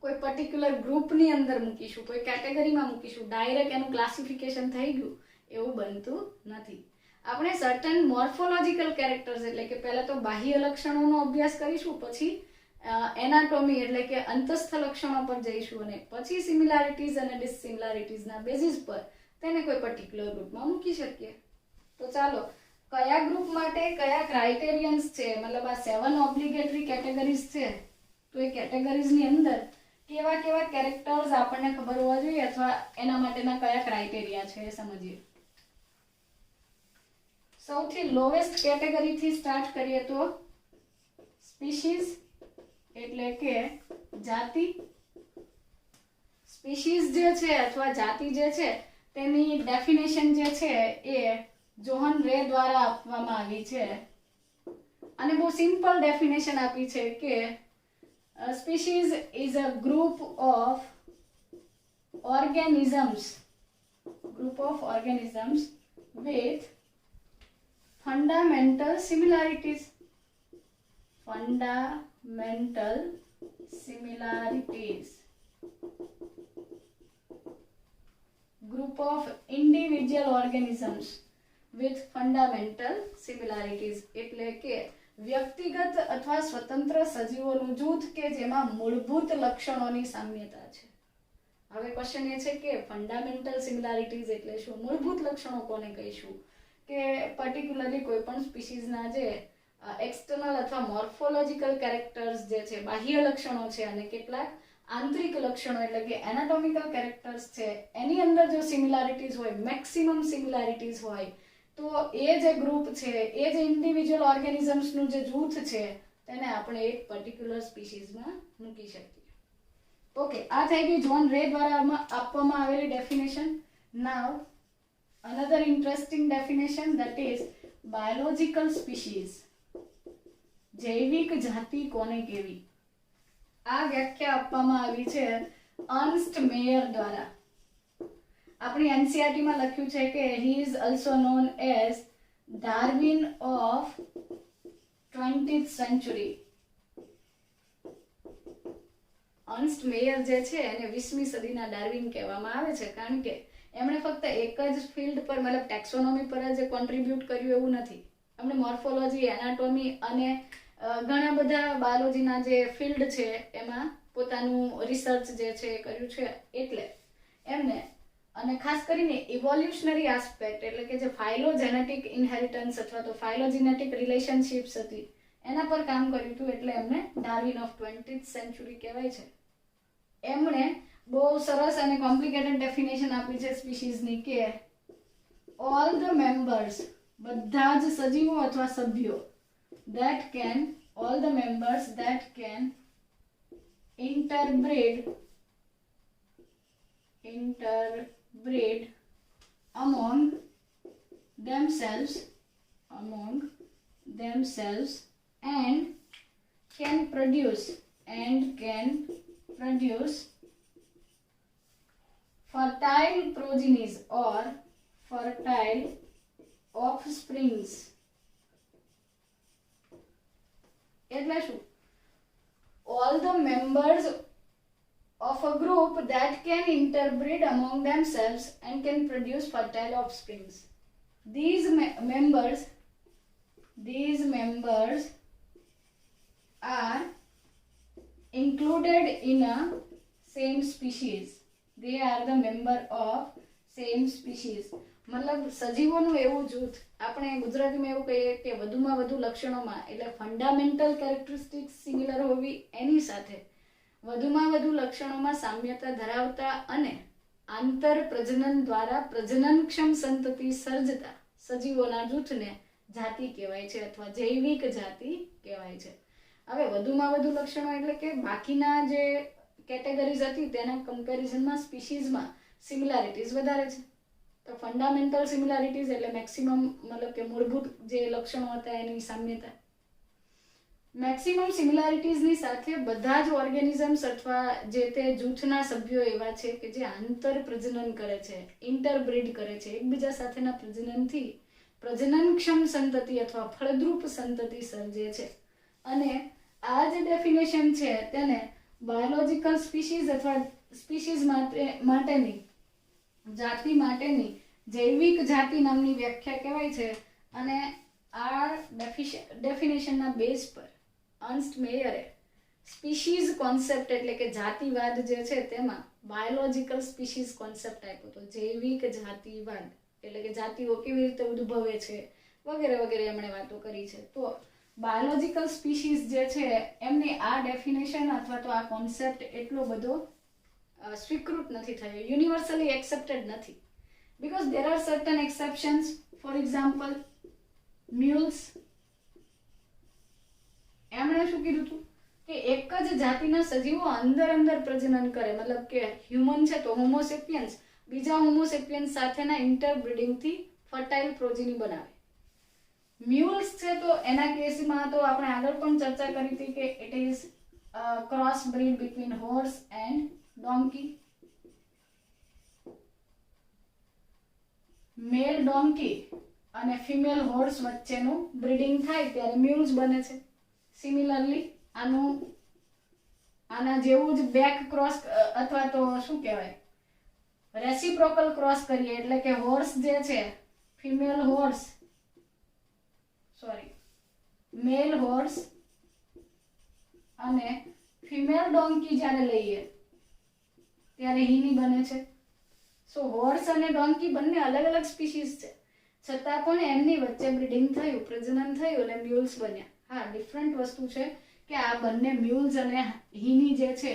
કોઈ પર્ટિક્યુલર ગ્રુપની અંદર મૂકીશું, કોઈ કેટેગરીમાં મૂકીશું, ડાયરેક્ટ એનું ક્લાસિફિકેશન થઈ ગયું એવું બનતું નથી. આપણે સર્ટન મોર્ફોલોજીકલ કેરેક્ટર્સ એટલે કે પહેલા તો બાહ્ય લક્ષણોનો અભ્યાસ કરીશું, પછી એનાટોમી એટલે કે અંતસ્થ લક્ષણો પર જઈશું, અને પછી સિમિલારિટીઝ અને ડિસસિમિલારિટીઝના બેઝિસ પર તેને કોઈ પર્ટિક્યુલર ગ્રુપમાં મૂકી શકીએ. તો ચાલો, કયા ગ્રુપ માટે કયા ક્રાઇટેરિયન્સ છે, મતલબ આ 7 ઓબ્લિગેટરી કેટેગરીઝ છે, તો એ કેટેગરીઝની અંદર કેવા કેવા કેરેક્ટર્સ આપણને ખબર હોવા જોઈએ અથવા એના માટેના કયા ક્રાઇટેરિયા છે એ સમજીએ. સૌથી લોવેસ્ટ કેટેગરીથી સ્ટાર્ટ કરીએ તો સ્પીસીઝ એટલે કે જાતિ. સ્પીસીઝ જે છે અથવા જાતિ જે છે તેની ડેફિનેશન જે છે એ જોહન રે દ્વારા આપવામાં આવી છે, અને બહુ સિમ્પલ ડેફિનેશન આપી છે કે species is a group of organisms with fundamental similarities. Group of individual organisms with fundamental similarities એટલે કે વ્યક્તિગત અથવા સ્વતંત્ર સજીવોનું જૂથ કે જેમાં મૂળભૂત લક્ષણોની સામ્યતા છે. હવે ક્વેશ્ચન એ છે કે ફંડામેન્ટલ સિમિલારિટીઝ એટલે શું? મૂળભૂત લક્ષણો કોને કહીશું? કે પર્ટિક્યુલરલી કોઈ પણ સ્પીસીઝના જે એક્સટર્નલ અથવા મોર્ફોલોજીકલ કેરેક્ટર્સ જે છે, બાહ્ય લક્ષણો છે, અને કેટલાક આંતરિક લક્ષણો એટલે કે એનાટોમિકલ કેરેક્ટર્સ છે, એની અંદર જો સિમિલારિટીઝ હોય, મેક્સિમમ સિમિલારિટીઝ હોય, તો એ જે ગ્રુપ છે, એ જે ઇન્ડિવિજ્યુઅલ ઓર્ગેનિઝમ્સનું જે જૂથ છે તેને આપણે એક પર્ટિક્યુલર સ્પીસીઝમાં મૂકી શકીએ. ઓકે, આ થઈ ગઈ જોન રે દ્વારા આપવામાં આવેલી definition. Now another interesting definition, that is biological species. જૈવિક જાતિ કોને કહેવી? આ વ્યાખ્યા આપવામાં આવી છે અર્ન્સ્ટ મેયર દ્વારા. આપણી એનસીઈઆરટી માં લખ્યું છે કે he is also known as Darwin of 20th century. Ernst Mayr જે છે એને 20મી સદીના ડાર્વિન કહેવામાં આવે છે, કારણ કે એમણે ફક્ત એક જ ફિલ્ડ પર, મતલબ ટેક્સોનોમી પર જ કોન્ટ્રીબ્યુટ કર્યું એવું નથી. એમણે મોર્ફોલોજી, એનાટોમી અને ઘણા બધા બાયોલોજીના જે ફિલ્ડ છે એમાં પોતાનું રિસર્ચ જે છે એ કર્યું છે. એટલે એમને, અને ખાસ કરીને ઇવોલ્યુશનરી આસ્પેક્ટ એટલે કે જે ફાઇલોજેનેટિક ઇનહેરિટન્સ અથવા તો ફાઇલોજેનેટિક રિલેશનશિપ્સ હતી એના પર કામ કર્યું હતું, એટલે એમને ડાર્વિન ઓફ 20th સેન્ચુરી કહેવાય છે. એમણે બહુ સરસ અને કોમ્પ્લિકેટેડ ડેફિનેશન આપી છે સ્પીસીઝની કે ઓલ ધ મેમ્બર્સ, બધા જ સજીવો અથવા સભ્યો, all the members that can interbreed among themselves and can produce fertile progenies or fertile offsprings. એટલે શું? all the members of a group that can interbreed among themselves and can produce fertile offsprings. These members are included in a same species. They are the member of same species. મતલબ સજીવોનું એવું જૂથ, આપણે ગુજરાતીમાં એવું કહીએ કે વધુમાં વધુ લક્ષણોમાં, એટલે ફંડામેન્ટલ કેરેક્ટરિસ્ટિક્સ સિમિલર હોવી એની સાથે વધુમાં વધુ લક્ષણોમાં સામ્યતા ધરાવતા અને આંતર પ્રજનન દ્વારા પ્રજનનક્ષમ સંતતિ સર્જતા સજીવોના જૂથને જાતિ કહેવાય છે અથવા જૈવિક જાતિ કહેવાય છે. હવે વધુમાં વધુ લક્ષણો એટલે કે બાકીના જે કેટેગરીઝ હતી તેના કમ્પેરિઝનમાં સ્પીસીઝમાં સિમિલારિટીઝ વધારે છે. તો ફંડામેન્ટલ સિમિલારિટીઝ એટલે મેક્સિમમ મતલબ કે મૂળભૂત જે લક્ષણો હતા એની સામ્યતા. મેક્સિમમ સિમિલારિટીઝની સાથે બધા જ ઓર્ગેનિઝમ્સ અથવા જે તે જૂથના સભ્યો એવા છે કે જે આંતર પ્રજનન કરે છે, ઇન્ટરબ્રીડ કરે છે, એકબીજા સાથેના પ્રજનનથી પ્રજનનક્ષમ સંતતિ અથવા ફળદ્રુપ સંતતિ સર્જે છે. અને આ જે ડેફિનેશન છે તેને બાયોલોજિકલ સ્પીસીઝ અથવા સ્પીસીઝ માટેની જાતિ માટેની જૈવિક જાતિ નામની વ્યાખ્યા કહેવાય છે. અને આ ડેફિનેશનના બેઝ પર અર્ન્સ્ટ મેયરે સ્પીસીઝ કોન્સેપ્ટ એટલે કે જાતિવાદ જે છે તેમાં બાયોલોજિકલ સ્પીસીઝ કોન્સેપ્ટ આપ્યો હતો. જૈવિક જાતિવાદ એટલે કે જાતિઓ કેવી રીતે ઉદ્ભવે છે વગેરે વગેરે એમણે વાતો કરી છે. તો બાયોલોજિકલ સ્પીસીઝ જે છે એમની આ ડેફિનેશન અથવા તો આ કોન્સેપ્ટ એટલો બધો સ્વીકૃત નથી થયો, યુનિવર્સલી એક્સેપ્ટેડ નથી. Because there are certain exceptions. For example mules, એમણે શું કીધું હતું કે એક જ જાતિના સજીવો અંદર પ્રજનન કરે, મતલબ કે હ્યુમન છે તો હોમોસેપિયન્સ બીજા હોમોસેપિયન્સ સાથેના ઇન્ટરબ્રીડિંગથી ફર્ટાઇલ પ્રોજીની બનાવે. મ્યુલ્સ છે તો એના કેસમાં તો આપણે આગળ પણ ચર્ચા કરી હતી કે it is cross breed between horse and donkey. Male donkey અને ફિમેલ હોર્સ વચ્ચેનું બ્રીડિંગ થાય ત્યારે મ્યુલ્સ બને છે. સિમિલરલી આના જેવું જ બેક ક્રોસ અથવા તો શું કહેવાય રેસિપ્રોકલ ક્રોસ કરીએ એટલે કે હોર્સ જે છે ફિમેલ હોર્સ મેલ હોર્સ અને ફિમેલ ડોન્કી જ્યારે લઈએ ત્યારે હીની બને છે. સો હોર્સ અને ડોન્કી બંને અલગ અલગ સ્પીસીઝ છે, છતાં પણ એમની વચ્ચે બ્રીડિંગ થયું, પ્રજનન થયું અને મ્યુલ્સ બન્યા. હા, ડિફરન્ટ વસ્તુ છે કે આ બંને મ્યુલ્સ અને હીની જે છે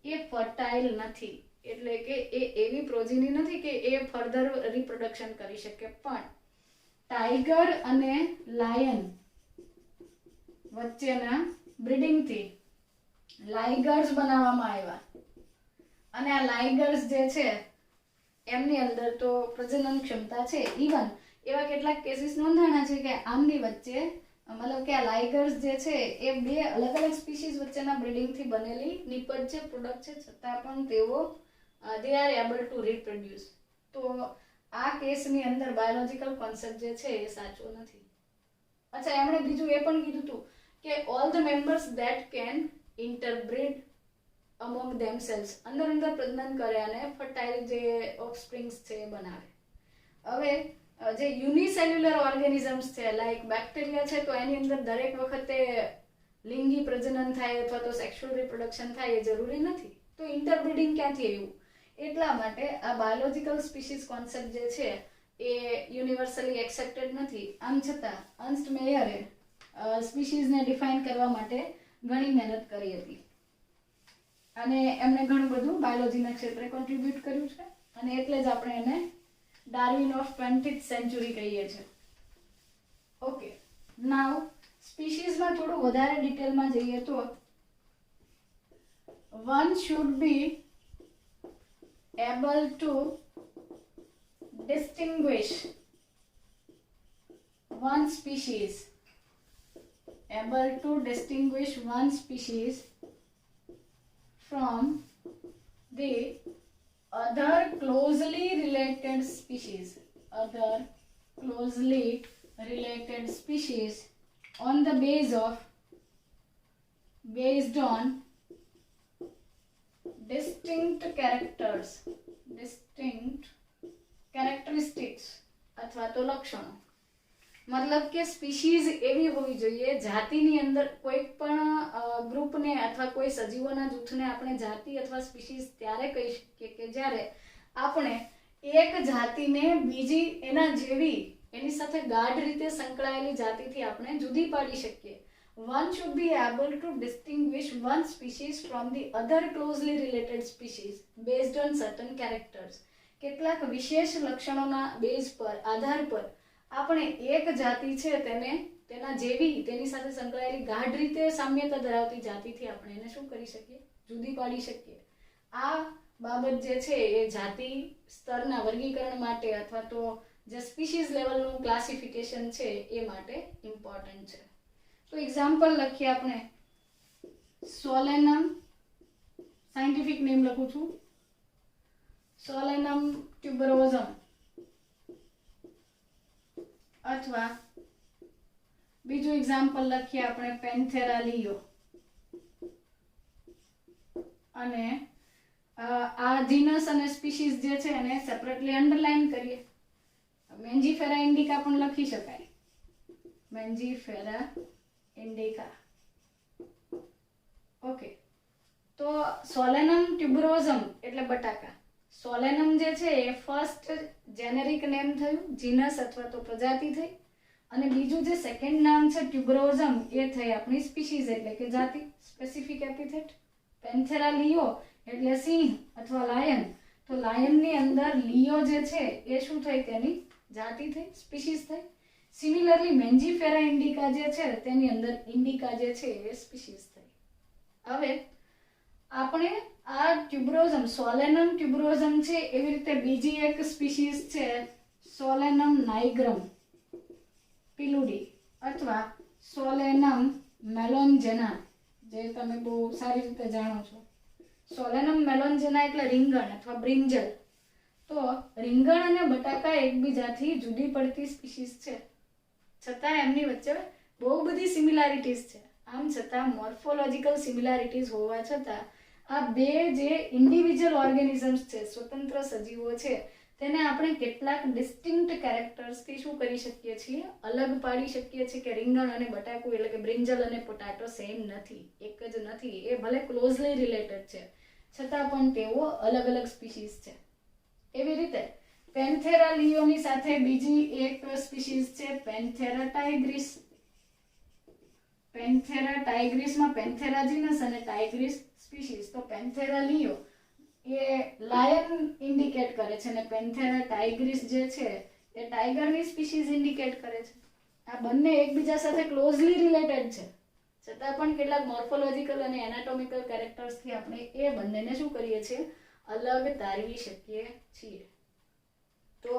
એ ફર્ટાઇલ નથી, એટલે કે એ એવી પ્રોજીની નથી કે એ ફર્ધર રિપ્રોડક્શન કરી શકે. પણ ટાઈગર અને લાયન વચ્ચેના બ્રીડિંગથી લાઇગર્સ બનાવવામાં આવ્યા અને આ લાઇગર્સ જે છે એમની અંદર તો પ્રજનન ક્ષમતા છે. ઇવન એવા કેટલાક કેસીસ નોંધાણા છે કે આમની વચ્ચે મતલબ કે આ લાઇગર્સ જે છે એ બે અલગ અલગ સ્પીસીઝ વચ્ચેના બ્રીડિંગથી બનેલી નિપજ છે, પ્રોડક્ટ છે, છતાં પણ તેઓ they are able to reproduce. તો આ કેસની અંદર બાયોલોજિકલ કોન્સેપ્ટ જે છે એ સાચો નથી. અચ્છા, એમણે બીજું એ પણ કીધું હતું કે all the members that can interbreed among themselves અંદર પ્રજનન કરે અને ફર્ટાઇલ જે ઓફસ્પ્રિંગ્સ છે એ બનાવે. હવે જે યુનિસેલ્યુલર ઓર્ગેનિઝમ્સ છે લાઈક બેક્ટેરિયા છે તો એની અંદર દરેક વખતે લિંગી પ્રજનન થાય અથવા તો સેક્સ્યુઅલ રિપ્રોડક્શન થાય એ જરૂરી નથી. તો ઇન્ટરબ્રીડિંગ ક્યાંથી આવ્યું? એટલા માટે આ બાયોલોજિકલ સ્પીસીઝ કોન્સેપ્ટ જે છે એ યુનિવર્સલી એક્સેપ્ટેડ નથી. આમ છતાં અર્ન્સ્ટ મેયરે સ્પીસીઝને ડિફાઇન કરવા માટે ઘણી મહેનત કરી હતી અને એમણે ઘણું બધું બાયોલોજીના ક્ષેત્રે કોન્ટ્રીબ્યુટ કર્યું છે અને એટલે જ આપણે એને ડાર્વિન ઓફ 20th સેન્ચુરી કહીએ છીએ. ઓકે, નાવ સ્પીસીઝમાં થોડું વધારે ડિટેલમાં જઈએ તો one should be able to distinguish one species from the other closely related species on the based on distinct characteristics અથવા તો લક્ષણો. મતલબ કે સ્પીસીઝ એવી હોવી જોઈએ, જાતિની અંદર કોઈ પણ ગ્રુપને અથવા કોઈ સજીવોના જૂથને આપણે જાતિ અથવા સ્પીસીઝ ત્યારે કહી શકીએ કે જ્યારે આપણે એક જાતિને બીજી એના જેવી એની સાથે ગાઢ રીતે સંકળાયેલી જાતિથી આપણે જુદી પાડી શકીએ one should be able to distinguish one species from the other closely related species based on certain characters. કેટલાક વિશેષ લક્ષણોના બેઝ પર આધાર પર આપણે એક જાતિ છે તેને તેના જેવી તેની સાથે સંકળાયેલી ગાઢ રીતે સામ્યતા ધરાવતી જાતિથી આપણે એને શું કરી શકીએ, જુદી પાડી શકીએ. આ બાબત જે છે એ જાતિ સ્તરના વર્ગીકરણ માટે અથવા તો જે સ્પીસીઝ લેવલનું ક્લાસિફિકેશન છે એ માટે ઇમ્પોર્ટન્ટ છે. તો એક્ઝામ્પલ લખીએ આપણે. સોલેનમ, સાયન્ટિફિક નેમ લખું છું, સોલેનમ ટ્યુબરોઝમ, અથવા બીજું એક્ઝામ્પલ લખીએ આપણે પેન્થેરા લિયો. અને આ જીનસ અને સ્પીસીઝ જે છે એને સેપરેટલી અંડરલાઈન કરીએ. મેન્જીફેરા ઇન્ડિકા પણ લખી શકાય, મેન્જીફેરા ઇન્ડિકા. ઓકે, તો સોલેનમ ટ્યુબરોઝમ એટલે બટાકા. સોલેનમ જે છે એ ફર્સ્ટ જેનેરિક નેમ થયું, જીનસ અથવા તો પ્રજાતિ થઈ. અને બીજું જે સેકન્ડ નામ છે ટ્યુબરોઝમ એ થઈ આપણી સ્પીસીઝ એટલે કે જાતિ, સ્પેસિફિક એપિથેટ. પેન્થેરા લિયો એટલે સિંહ અથવા લાયન. તો લાયનની અંદર લિયો જે છે એ શું થઈ, તેની જાતિ થઈ, સ્પીસીઝ થઈ. સિમિલરલી મેન્જીફેરા ઇન્ડિકા જે છે તેની અંદર ઇન્ડિકા જે છે એ સ્પીસીઝ થઈ. હવે આપણે આ ટ્યુબરોઝમ, સોલેનમ ટ્યુબરોઝમ છે, એવી રીતે બીજી એક સ્પીસીઝ છે સોલેનમ નાઇગ્રમ પિલુડી અથવા સોલેનમ મેલોન્જેના, જે તમે બહુ સારી રીતે જાણો છો. સોલેનમ મેલોન્જેના એટલે રીંગણ અથવા બ્રિંજલ. તો રીંગણ અને બટાકા એકબીજાથી જુદી પડતી સ્પીસીઝ છે, છતાં એમની વચ્ચે બહુ બધી સિમિલારિટીઝ છે. આમ છતાં મોર્ફોલોજીકલ સિમિલારિટીઝ હોવા છતાં આ બે જે ઇન્ડિવિજ્યુઅલ ઓર્ગેનિઝમ્સ છે, સ્વતંત્ર સજીવો છે, તેને આપણે કેટલાક ડિસ્ટિંક્ટ કેરેક્ટર્સથી શું કરી શકીએ છીએ, અલગ પાડી શકીએ છીએ કે રીંગણ અને બટાકું એટલે કે બ્રિંજલ અને પોટાટો સેમ નથી, એક જ નથી. એ ભલે ક્લોઝલી રિલેટેડ છે છતાં પણ તેઓ અલગ અલગ સ્પીસીઝ છે. એવી રીતે પેન્થેરા લિયોની સાથે બીજી એક સ્પીસીઝ છે પેન્થેરા ટાઇગ્રીસ. પેન્થેરા ટાઇગ્રીસમાં પેન્થેરા જીનસ અને ટાઇગ્રીસ સ્પીસીઝ. તો પેન્થેરા લિયો એ લાયન ઇન્ડિકેટ કરે છે અને પેન્થેરા ટાઇગ્રીસ જે છે એ ટાઈગરની સ્પીસીઝ ઇન્ડિકેટ કરે છે. આ બંને એકબીજા સાથે ક્લોઝલી રિલેટેડ છે છતાં પણ કેટલાક મોર્ફોલોજીકલ અને એનાટોમિકલ કેરેક્ટર્સથી આપણે એ બંનેને શું કરીએ છીએ, અલગ તારવી શકીએ છીએ. તો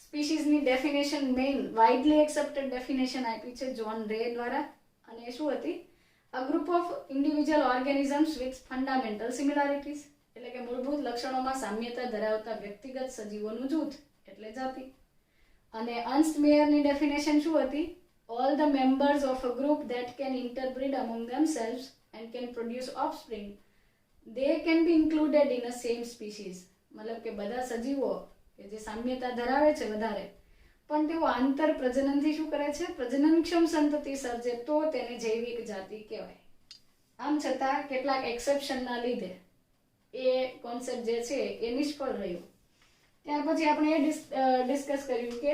સ્પીસીઝની definition main widely accepted definition આપી છે જોન રે દ્વારા. અને શું હતી? A group of individual organisms with fundamental similarities, એટલે કે મૂળભૂત લક્ષણોમાં સામ્યતા ધરાવતા વ્યક્તિગત સજીવોનું જૂથ એટલે જાતિ. અને અર્ન્સ્ટ મેયરની ડેફિનેશન શું હતી? all the members of a group that can interbreed among themselves and can produce offspring, they can be included in a same species. મતલબ કે બધા સજીવો કે જે સામ્યતા ધરાવે છે વધારે, પણ તેઓ આંતર પ્રજનનથી શું કરે છે, પ્રજનનક્ષમ સંતતિ સર્જે તો તેને જૈવિક જાતિ કહેવાય. આમ છતાં કેટલાક એક્સેપ્શનના લીધે એ કોન્સેપ્ટ જે છે એ નિષ્ફળ રહ્યો. ત્યાર પછી આપણે એ ડિસ્કસ કર્યું કે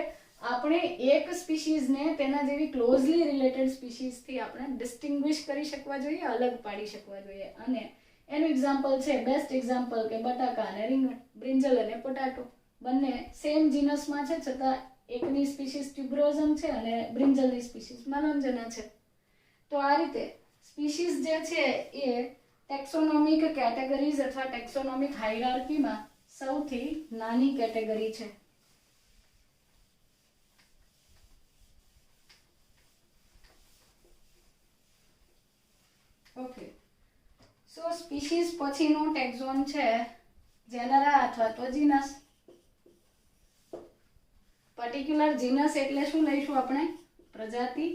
આપણે એક સ્પીસીઝને તેના જેવી ક્લોઝલી રિલેટેડ સ્પીસીઝથી આપણે ડિસ્ટિંગ્વિશ કરી શકવા જોઈએ, અલગ પાડી શકવા જોઈએ. અને એનું એક્ઝામ્પલ છે, બેસ્ટ એક્ઝામ્પલ કે બટાકા અને રીંગણ, બ્રિંજલ અને પોટાટો બંને સેમ જીનસમાં છે છતાં એકની સ્પીસીઝ ટ્યુબરોઝમ છે અને બ્રિંજલની સ્પીસીઝ મેલોન્જેના છે. તો આ રીતે સ્પીસીઝ જે છે એ ટેક્સોનોમિક કેટેગરીઝ અથવા ટેક્સોનોમિક હાયરાર્કીમાં સૌથી નાની કેટેગરી છે. ઓકે, સો સ્પીસીઝ પછીનો ટેક્ઝોન છે જેનરા અથવા તો જીનસ. પર્ટિક્યુલર જીનસ એટલે શું લઈશું આપણે? પ્રજાતિ.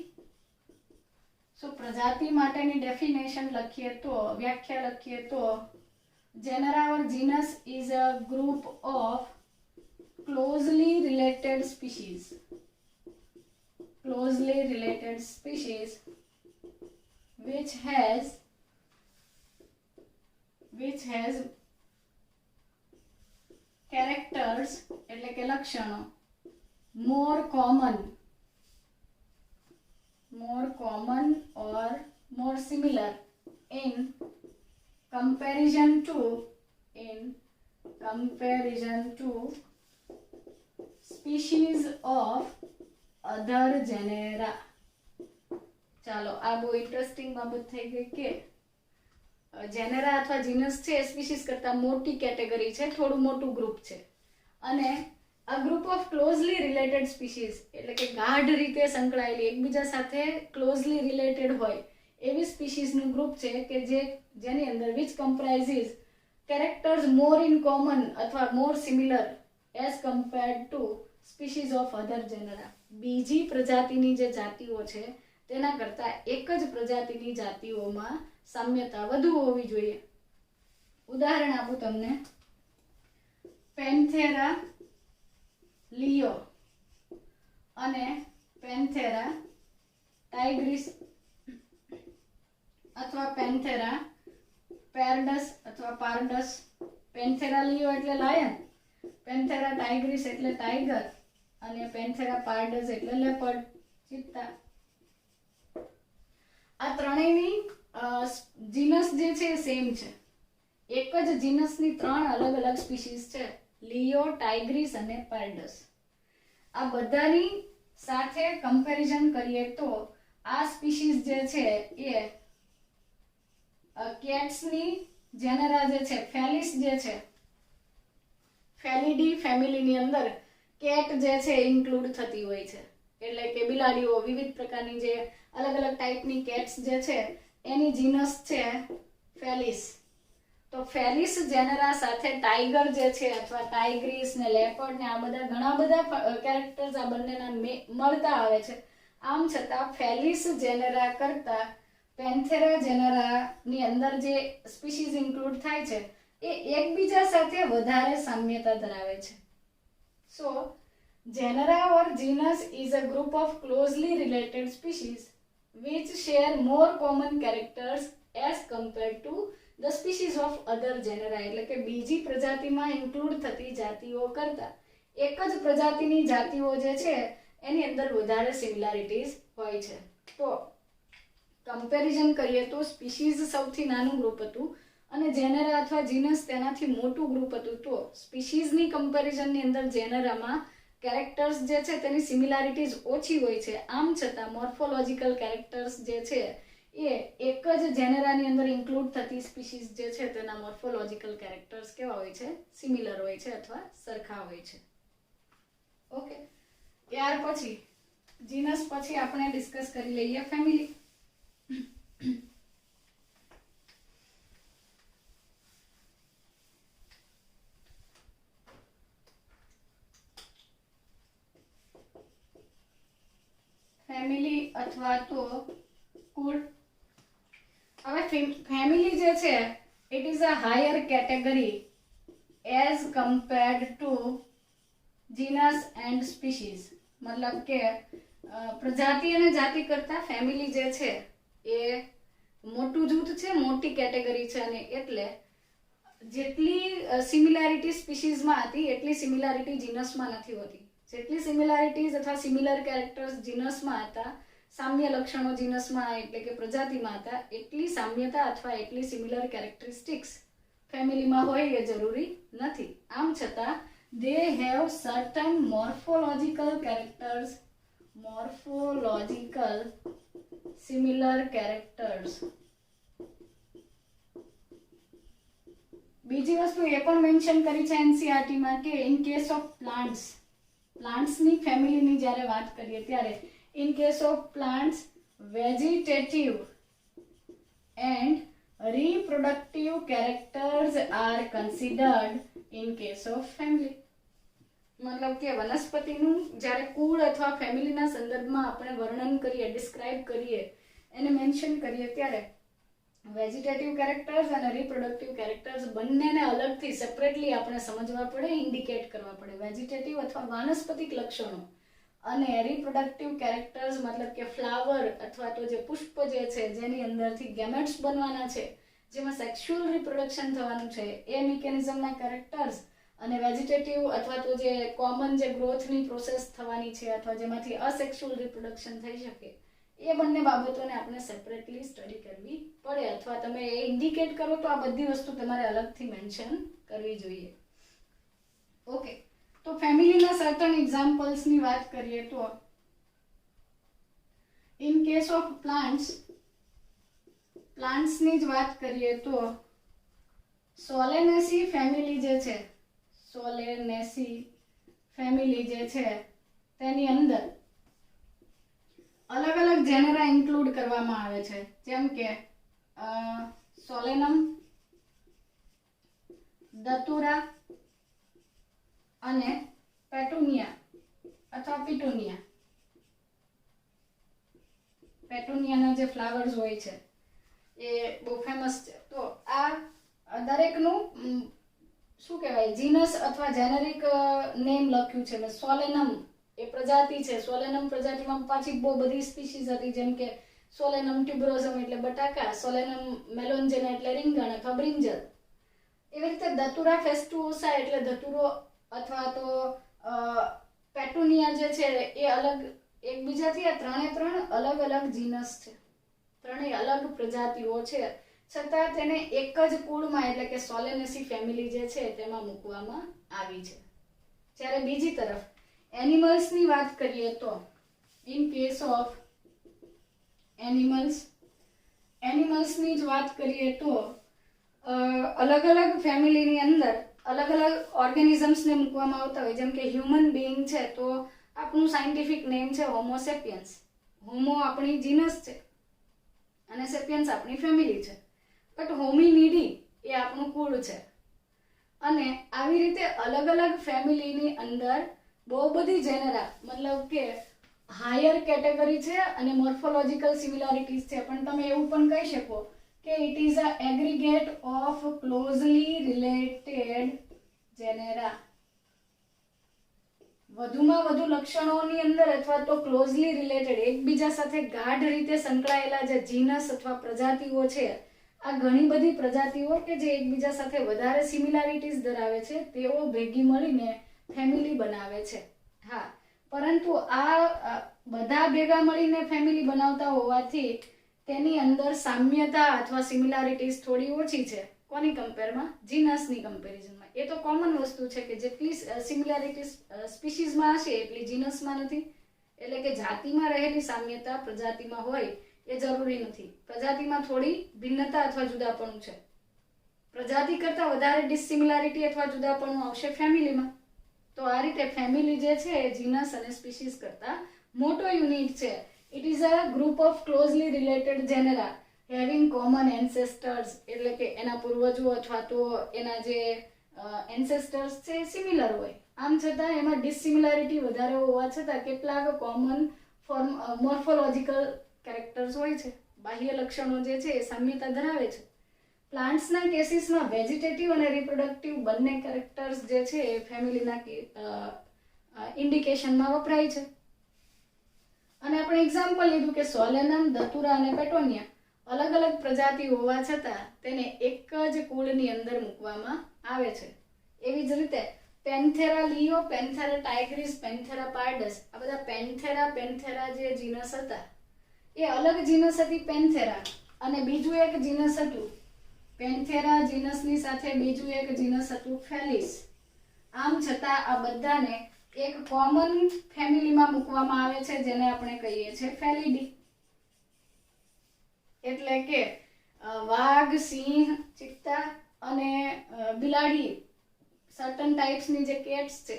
સો પ્રજાતિ માટેની ડેફિનેશન લખીએ તો, વ્યાખ્યા લખીએ તો, genera or genus is a group of closely related species. Closely related species which has characters એટલે કે લક્ષણો more common or similar in comparison to species of other genera. ચાલો આ બહુ ઇન્ટરેસ્ટિંગ બાબત થઈ ગઈ કે જેનેરા અથવા જીનસ છે સ્પીસીસ કરતા મોટી કેટેગરી છે, થોડું મોટું ગ્રુપ છે, અને આ group of closely related species એટલે કે ગાઢ રીતે સંકળાયેલી એકબીજા સાથે ક્લોઝલી રિલેટેડ હોય એવી સ્પીસીસનું ગ્રુપ છે કે જેની અંદર which comprises characters more in common અથવા more similar as compared to species of other genera. બીજી પ્રજાતિની જે જાતિઓ છે તેના કરતા એક જ પ્રજાતિની જાતિઓમાં સામ્યતા વધુ હોવી જોઈએ. ઉદાહરણ આપું તમને, પેન્થેરા લિયો અને પેન્થેરા ટાઇગ્રિસ અથવા પેન્થેરા પેરડસ અથવા પારડસ. પેન્થેરા લિયો એટલે લાયન, પેન્થેરા ટાઇગ્રિસ એટલે ટાઈગર અને પેન્થેરા પારડસ એટલે લેપર્ડ, ચિત્તા. આ ત્રણેયની જીનસ જે છે એ સેમ છે. એક જ જીનસની ત્રણ અલગ અલગ સ્પીસીસ છે, લિયો, ટાઇગ્રિસ અને પારડસ. આ બધાની સાથે કમ્પેરિઝન કરીએ તો આ સ્પીસીસ જે છે એ કેટ્સની જેનેરા જે છે ફેલિસ જે છે, ફેલિડી ફેમિલીની અંદર કેટ જે છે ઇન્ક્લુડ થતી હોય છે. એટલે કે બિલાડીઓ, વિવિધ પ્રકારની જે અલગ અલગ ટાઈપની કેટ્સ જે છે એની જીનસ છે ફેલિસ. તો ફેલિસ જેનેરા સાથે ટાઈગર જે છે અથવા ટાઈગ્રીસ ને લેપર્ડ ને આ બધા ઘણા બધા કેરેક્ટર્સ આ બંનેના મળતા આવે છે. આમ છતાં ફેલિસ જેનેરા કરતા પેન્થેરા જેનેરાની અંદર જે સ્પીસીસ ઇન્ક્લુડ થાય છે એ એકબીજા સાથે વધારે સામ્યતા ધરાવે છે. સો genera or genus is a group of closely related species which share more common characters as compared to the species of other genera. એટલે કે બીજી પ્રજાતિમાં ઇન્ક્લુડ થતી જાતિઓ કરતા એક જ પ્રજાતિની જાતિઓ જે છે એની અંદર વધારે સિમિલારિટીઝ હોય છે. તો કમ્પેરિઝન કરીએ તો સ્પીસીઝ સૌથી નાનું ગ્રુપ હતું અને જેનેરા અથવા જીનસ તેનાથી મોટું ગ્રુપ હતું. તો સ્પીસીઝની કમ્પેરિઝનની અંદર જેનેરામાં કેરેક્ટર્સ જે છે તેની સિમિલારિટીઝ ઓછી હોય છે. આમ છતાં મોર્ફોલોજીકલ કેરેક્ટર્સ જે છે એ એક જ જેનેરાની અંદર ઇન્ક્લુડ થતી સ્પીસીસ જે છે તેના મોર્ફોલોજીકલ કેરેક્ટર્સ કેવા હોય છે? સિમિલર હોય છે અથવા સરખા હોય છે. ઓકે, ત્યાર પછી જીનસ પછી આપણે ડિસ્કસ કરી લઈએ ફેમિલી. ફેમિલી અથવા તો કુળ. હવે ફેમિલી જે છે it is a higher category as compared to genus and species. મતલબ કે પ્રજાતિ અને જાતિ કરતા ફેમિલી જે છે એ મોટું જૂથ છે, મોટી કેટેગરી છે, અને એટલે જેટલી સિમિલારિટી સ્પીસીસમાં હતી એટલી સિમિલારિટી જીનસમાં નથી હોતી. જેટલી સિમિલારિટીઝ અથવા સિમિલર કેરેક્ટર્સ જીનસમાં હતા, સામ્ય લક્ષણો જીનસમાં એટલે કે પ્રજાતિમાં હતા, એટલી સામ્યતા અથવા એટલી સિમિલર કેરેક્ટરિસ્ટિક્સ ફેમિલીમાં હોય એ જરૂરી નથી. આમ છતાં they have certain morphological characters, morphological similar characters. બીજી વસ્તુ એ પણ મેન્શન કરી છે એનસીઈઆરટી માં કે ઇન કેસ ઓફ પ્લાન્ટ્સની ફેમિલીની જ્યારે વાત કરીએ ત્યારે in case of plants vegetative and reproductive characters are considered in case of family. મતલબ કે વનસ્પતિનું જ્યારે કુળ અથવા ફેમિલીના સંદર્ભમાં આપણે વર્ણન કરીએ, ડિસ્ક્રાઇબ કરીએ, એને મેન્શન કરીએ ત્યારે વેજીટેટિવ કેરેક્ટર્સ અને રિપ્રોડક્ટિવ કેરેક્ટર્સ બંનેને અલગથી સેપરેટલી આપણે સમજવા પડે, ઇન્ડિકેટ કરવા પડે. વેજીટેટિવ અથવા વાનસ્પતિક લક્ષણો અને રિપ્રોડક્ટિવ કેરેક્ટર્સ મતલબ કે ફ્લાવર અથવા તો જે પુષ્પ જે છે જેની અંદરથી ગેમેટ્સ બનવાના છે, જેમાં સેક્સ્યુઅલ રિપ્રોડક્શન થવાનું છે, એ મિકેનિઝમના કેરેક્ટર્સ અને વેજીટેટિવ અથવા તો જે કોમન જે ગ્રોથની પ્રોસેસ થવાની છે અથવા જેમાંથી અસેક્સ્યુઅલ રિપ્રોડક્શન થઈ શકે એ બંને બાબતોને આપણે સેપરેટલી સ્ટડી કરવી પડે, અથવા તમે એ ઇન્ડિકેટ કરો તો આ બધી વસ્તુ તમારે અલગથી મેન્શન કરવી જોઈએ. ઓકે, તો ફેમિલીના સર્ટન એક્ઝામ્પલ્સની વાત કરીએ તો ઇન કેસ ઓફ પ્લાન્ટ્સની જ વાત કરીએ તો સોલેનેસી ફેમિલી જે છે, સોલેનેસી ફેમિલી જે છે તેની અંદર અલગ અલગ જેનરા ઇન્ક્લુડ કરવામાં આવે છે, જેમ કે સોલેનમ, દતુરા અને પેટુનિયા અથવા પિટુનિયા. પેટુનિયાના જે ફ્લાવર્સ હોય છે એ બહુ ફેમસ છે. તો આ દરેકનું શું કહેવાય, જીનસ અથવા જેનેરિક નેમ લખ્યું છે. સોલેનમ એ પ્રજાતિ છે. સોલેનમ પ્રજાતિમાં પાછી બહુ બધી સ્પીસીઝ હતી, જેમ કે સોલેનમ ટ્યુબરોઝમ એટલે બટાકા, સોલેનમ મેલોન્જેના એટલે રીંગણ અથવા બ્રિંજલ. એવી રીતે દતુરા ફેસ્ટુઓસા એટલે ધતુરો અથવા તો પેટુનિયા જે છે એ અલગ એકબીજાથી, આ ત્રણ અલગ અલગ જીનસ છે, ત્રણેય અલગ પ્રજાતિઓ છે, છતાં તેને એક જ કુળમાં એટલે કે સોલેનેસી ફેમિલી જે છે તેમાં મૂકવામાં આવી છે. જ્યારે બીજી તરફ એનિમલ્સની વાત કરીએ તો ઇન કેસ ઓફ એનિમલ્સની જ વાત કરીએ તો અલગ અલગ ફેમિલીની અંદર અલગ અલગ ઓર્ગેનિઝમ્સને મૂકવામાં આવતા હોય. જેમ કે હ્યુમન બીઈંગ છે તો આપણું સાયન્ટિફિક નેમ છે હોમો સેપિયન્સ. હોમો આપણી જીનસ છે અને સેપિયન્સ આપણી ફેમિલી છે, બટ હોમિનિડી એ આપણું કુળ છે. અને આવી રીતે અલગ અલગ ફેમિલીની અંદર બહુ બધી જેનરા, મતલબ કે હાયર કેટેગરી છે અને મોર્ફોલોજીકલ સિમિલારિટીઝ છે, પણ તમે એવું પણ કહી શકો કે it is a aggregate of closely related genera. વધુમાં વધુ લક્ષણોની અંદર અથવા તો ક્લોઝલી રિલેટેડ એકબીજા સાથે ગાઢ રીતે સંકળાયેલા જે જીનસ અથવા પ્રજાતિઓ છે, આ ઘણી બધી પ્રજાતિઓ કે જે એકબીજા સાથે વધારે સિમિલારિટીઝ ધરાવે છે તેઓ ભેગી મળીને ફેમિલી બનાવે છે. હા, પરંતુ આ બધા ભેગા મળીને ફેમિલી બનાવતા હોવાથી તેની અંદર સામ્યતા અથવા સિમિલારિટીઝ થોડી ઓછી છે. કોની કમ્પેરમાં? જીનસની કમ્પેરિઝનમાં. એ તો કોમન વસ્તુ છે કે જેટલી સિમિલારિટીઝ સ્પીસીઝમાં હશે એટલી જીનસમાં નથી. એટલે કે જાતિમાં રહેલી સામ્યતા પ્રજાતિમાં હોય એ જરૂરી નથી. પ્રજાતિમાં થોડી ભિન્નતા અથવા જુદાપણું છે. પ્રજાતિ કરતાં વધારે ડિસિમિલારિટી અથવા જુદાપણું આવશે ફેમિલીમાં. તો આ રીતે ફેમિલી જે છે એ જીનસ અને સ્પીસીઝ કરતાં મોટો યુનિટ છે. It is a group of closely related genera having common ancestors, એટલે કે એના પૂર્વજો અથવા તો એના જે એન્સેસ્ટર્સ છે સિમિલર હોય. આમ છતાં એમાં ડિસિમિલારિટી વધારે હોવા છતાં કેટલાક કોમન મોર્ફોલોજીકલ કેરેક્ટર્સ હોય છે. બાહ્ય લક્ષણો જે છે એ સામ્યતા ધરાવે છે. પ્લાન્ટ્સના કેસીસમાં વેજીટેટિવ અને રિપ્રોડક્ટિવ બંને કેરેક્ટર્સ જે છે એ ફેમિલીના ઇન્ડિકેશનમાં વપરાય છે. અને આપણે એક્ઝામ્પલ લીધું કે સોલેનમ, દતુરા અને પેટોનિયા અલગ અલગ પ્રજાતિ હોવા છતાં તેને એક જ કુળની અંદર મૂકવામાં આવે છે. એવી જ રીતે પેન્થેરા લિયો, પેન્થેરા ટાઇગ્રીસ, પેન્થેરા પાર્ડસ, આ બધા પેન્થેરા જે જીનસ હતા એ અલગ જીનસ હતી પેન્થેરા, અને બીજું એક જીનસ હતું પેન્થેરા જીનસની સાથે બીજું એક જીનસ હતું ફેલિસ. આમ છતાં આ બધાને એક કોમન ફેમિલીમાં મૂકવામાં આવે છે જેને આપણે કહીએ છીએ ફેલિડી. એટલે કે વાઘ, સિંહ, ચિત્તા અને બિલાડી, સર્ટન ટાઈપ્સની જે કેટ્સ છે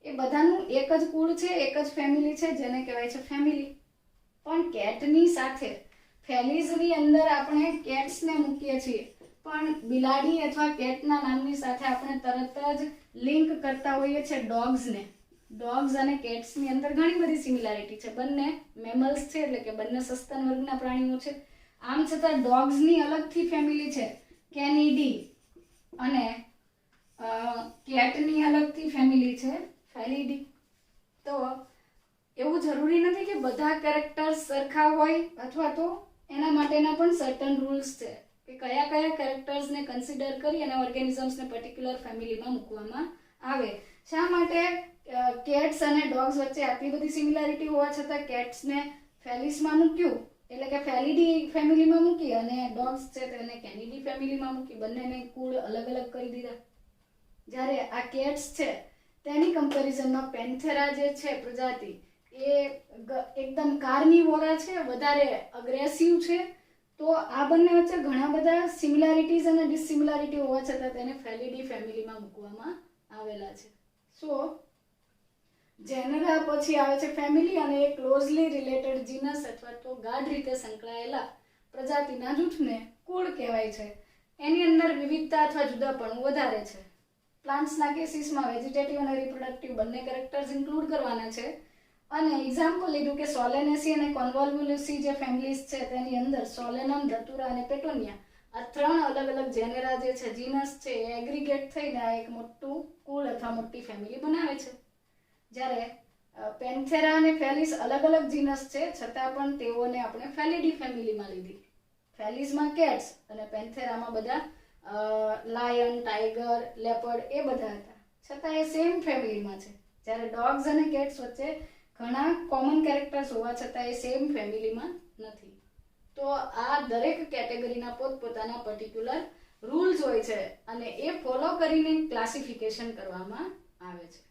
એ બધાનું એક જ કુળ છે, એક જ ફેમિલી છે જેને કહેવાય છે ફેમિલી. પણ કેટની સાથે ફેલિઝની અંદર આપણે કેટ્સને મૂકીએ છીએ, પણ બિલાડી અથવા કેટના નામની સાથે આપણે તરત જ લિંક કરતા હોઈએ છીએ ડોગ્સને. ડોગ્સ અને કેટ્સની અંદર ઘણી બધી સિમિલારિટી છે. બંને મેમલ્સ છે, એટલે કે બંને સસ્તન વર્ગના પ્રાણીઓ છે. આમ છતાં ડોગ્સની અલગથી ફેમિલી છે કેનિડી અને કેટની અલગથી ફેમિલી છે ફેલિડી. તો એવું જરૂરી નથી કે બધા કેરેક્ટર્સ સરખા હોય, અથવા તો એના માટેના પણ સર્ટન રૂલ્સ છે કે કયા કયા કેરેક્ટર્સને કન્સિડર કરી અને ઓર્ગેનિઝમ્સને પર્ટિક્યુલર ફેમિલીમાં મૂકવામાં આવે. શા માટે કેટ્સ અને ડોગ્સ વચ્ચે આટલી બધી સિમિલારિટી હોવા છતાં કેટ્સને ફેલિસમાં મૂક્યું એટલે કે ફેલિડી ફેમિલીમાં મૂકી અને ડોગ્સ છે તેને કેનિડી ફેમિલીમાં મૂકી, બંનેને કુળ અલગ અલગ કરી દીધા. જ્યારે આ કેટ્સ છે તેની કમ્પેરિઝનમાં પેન્થેરા જે છે પ્રજાતિ એ એકદમ કાર્નિવોરા છે, વધારે અગ્રેસિવ છે. તો આ બંને વચ્ચે ઘણા બધા સિમિલારિટીઝ અને ડિસિમિલારિટી હોવા છતાં તેને ફેલિડી ફેમિલીમાં મૂકવામાં આવેલા છે. સો જેનરા પછી આવે છે ફેમિલી અને એ ક્લોઝલી રિલેટેડ જીનસ અથવા તો ગાઢ રીતે સંકળાયેલા પ્રજાતિના જૂથને કુળ કહેવાય છે. એની અંદર વિવિધતા અથવા જુદાપણું વધારે છે. પ્લાન્ટ્સના કેસીસમાં વેજીટેટિવ અને રિપ્રોડક્ટિવ બંને કેરેક્ટર્સ ઇન્ક્લુડ કરવાના છે. અને એક્ઝામ્પલ લીધું કે સોલેનેસી અને કોન્વોલ્વ્યુલસી જે ફેમિલીઝ છે તેની અંદર સોલેનમ, ધતુરા અને પેટોનિયા આ 3 અલગ અલગ જેનેરા જે છે જીનસ છે એ એગ્રીગેટ થઈને આ એક મોટું કુળ અથવા મોટી ફેમિલી બનાવે છે. જ્યારે પેન્થેરા અને ફેલિસ અલગ અલગ જીનસ છે છતાં પણ તેઓને આપણે ફેલિડી ફેમિલીમાં લીધી. ફેલિસમાં કેટ્સ અને પેન્થેરામાં બધા લાયન, ટાઈગર, લેપર્ડ એ બધા હતા, છતાં એ સેમ ફેમિલીમાં છે. જ્યારે ડોગ્સ અને કેટ્સ વચ્ચે ઘણા કોમન કેરેક્ટર્સ હોવા છતાં એ સેમ ફેમિલીમાં નથી. તો આ દરેક કેટેગરીના પોતપોતાના પર્ટિક્યુલર રૂલ્સ હોય છે અને એ ફોલો કરીને ક્લાસિફિકેશન કરવામાં આવે છે.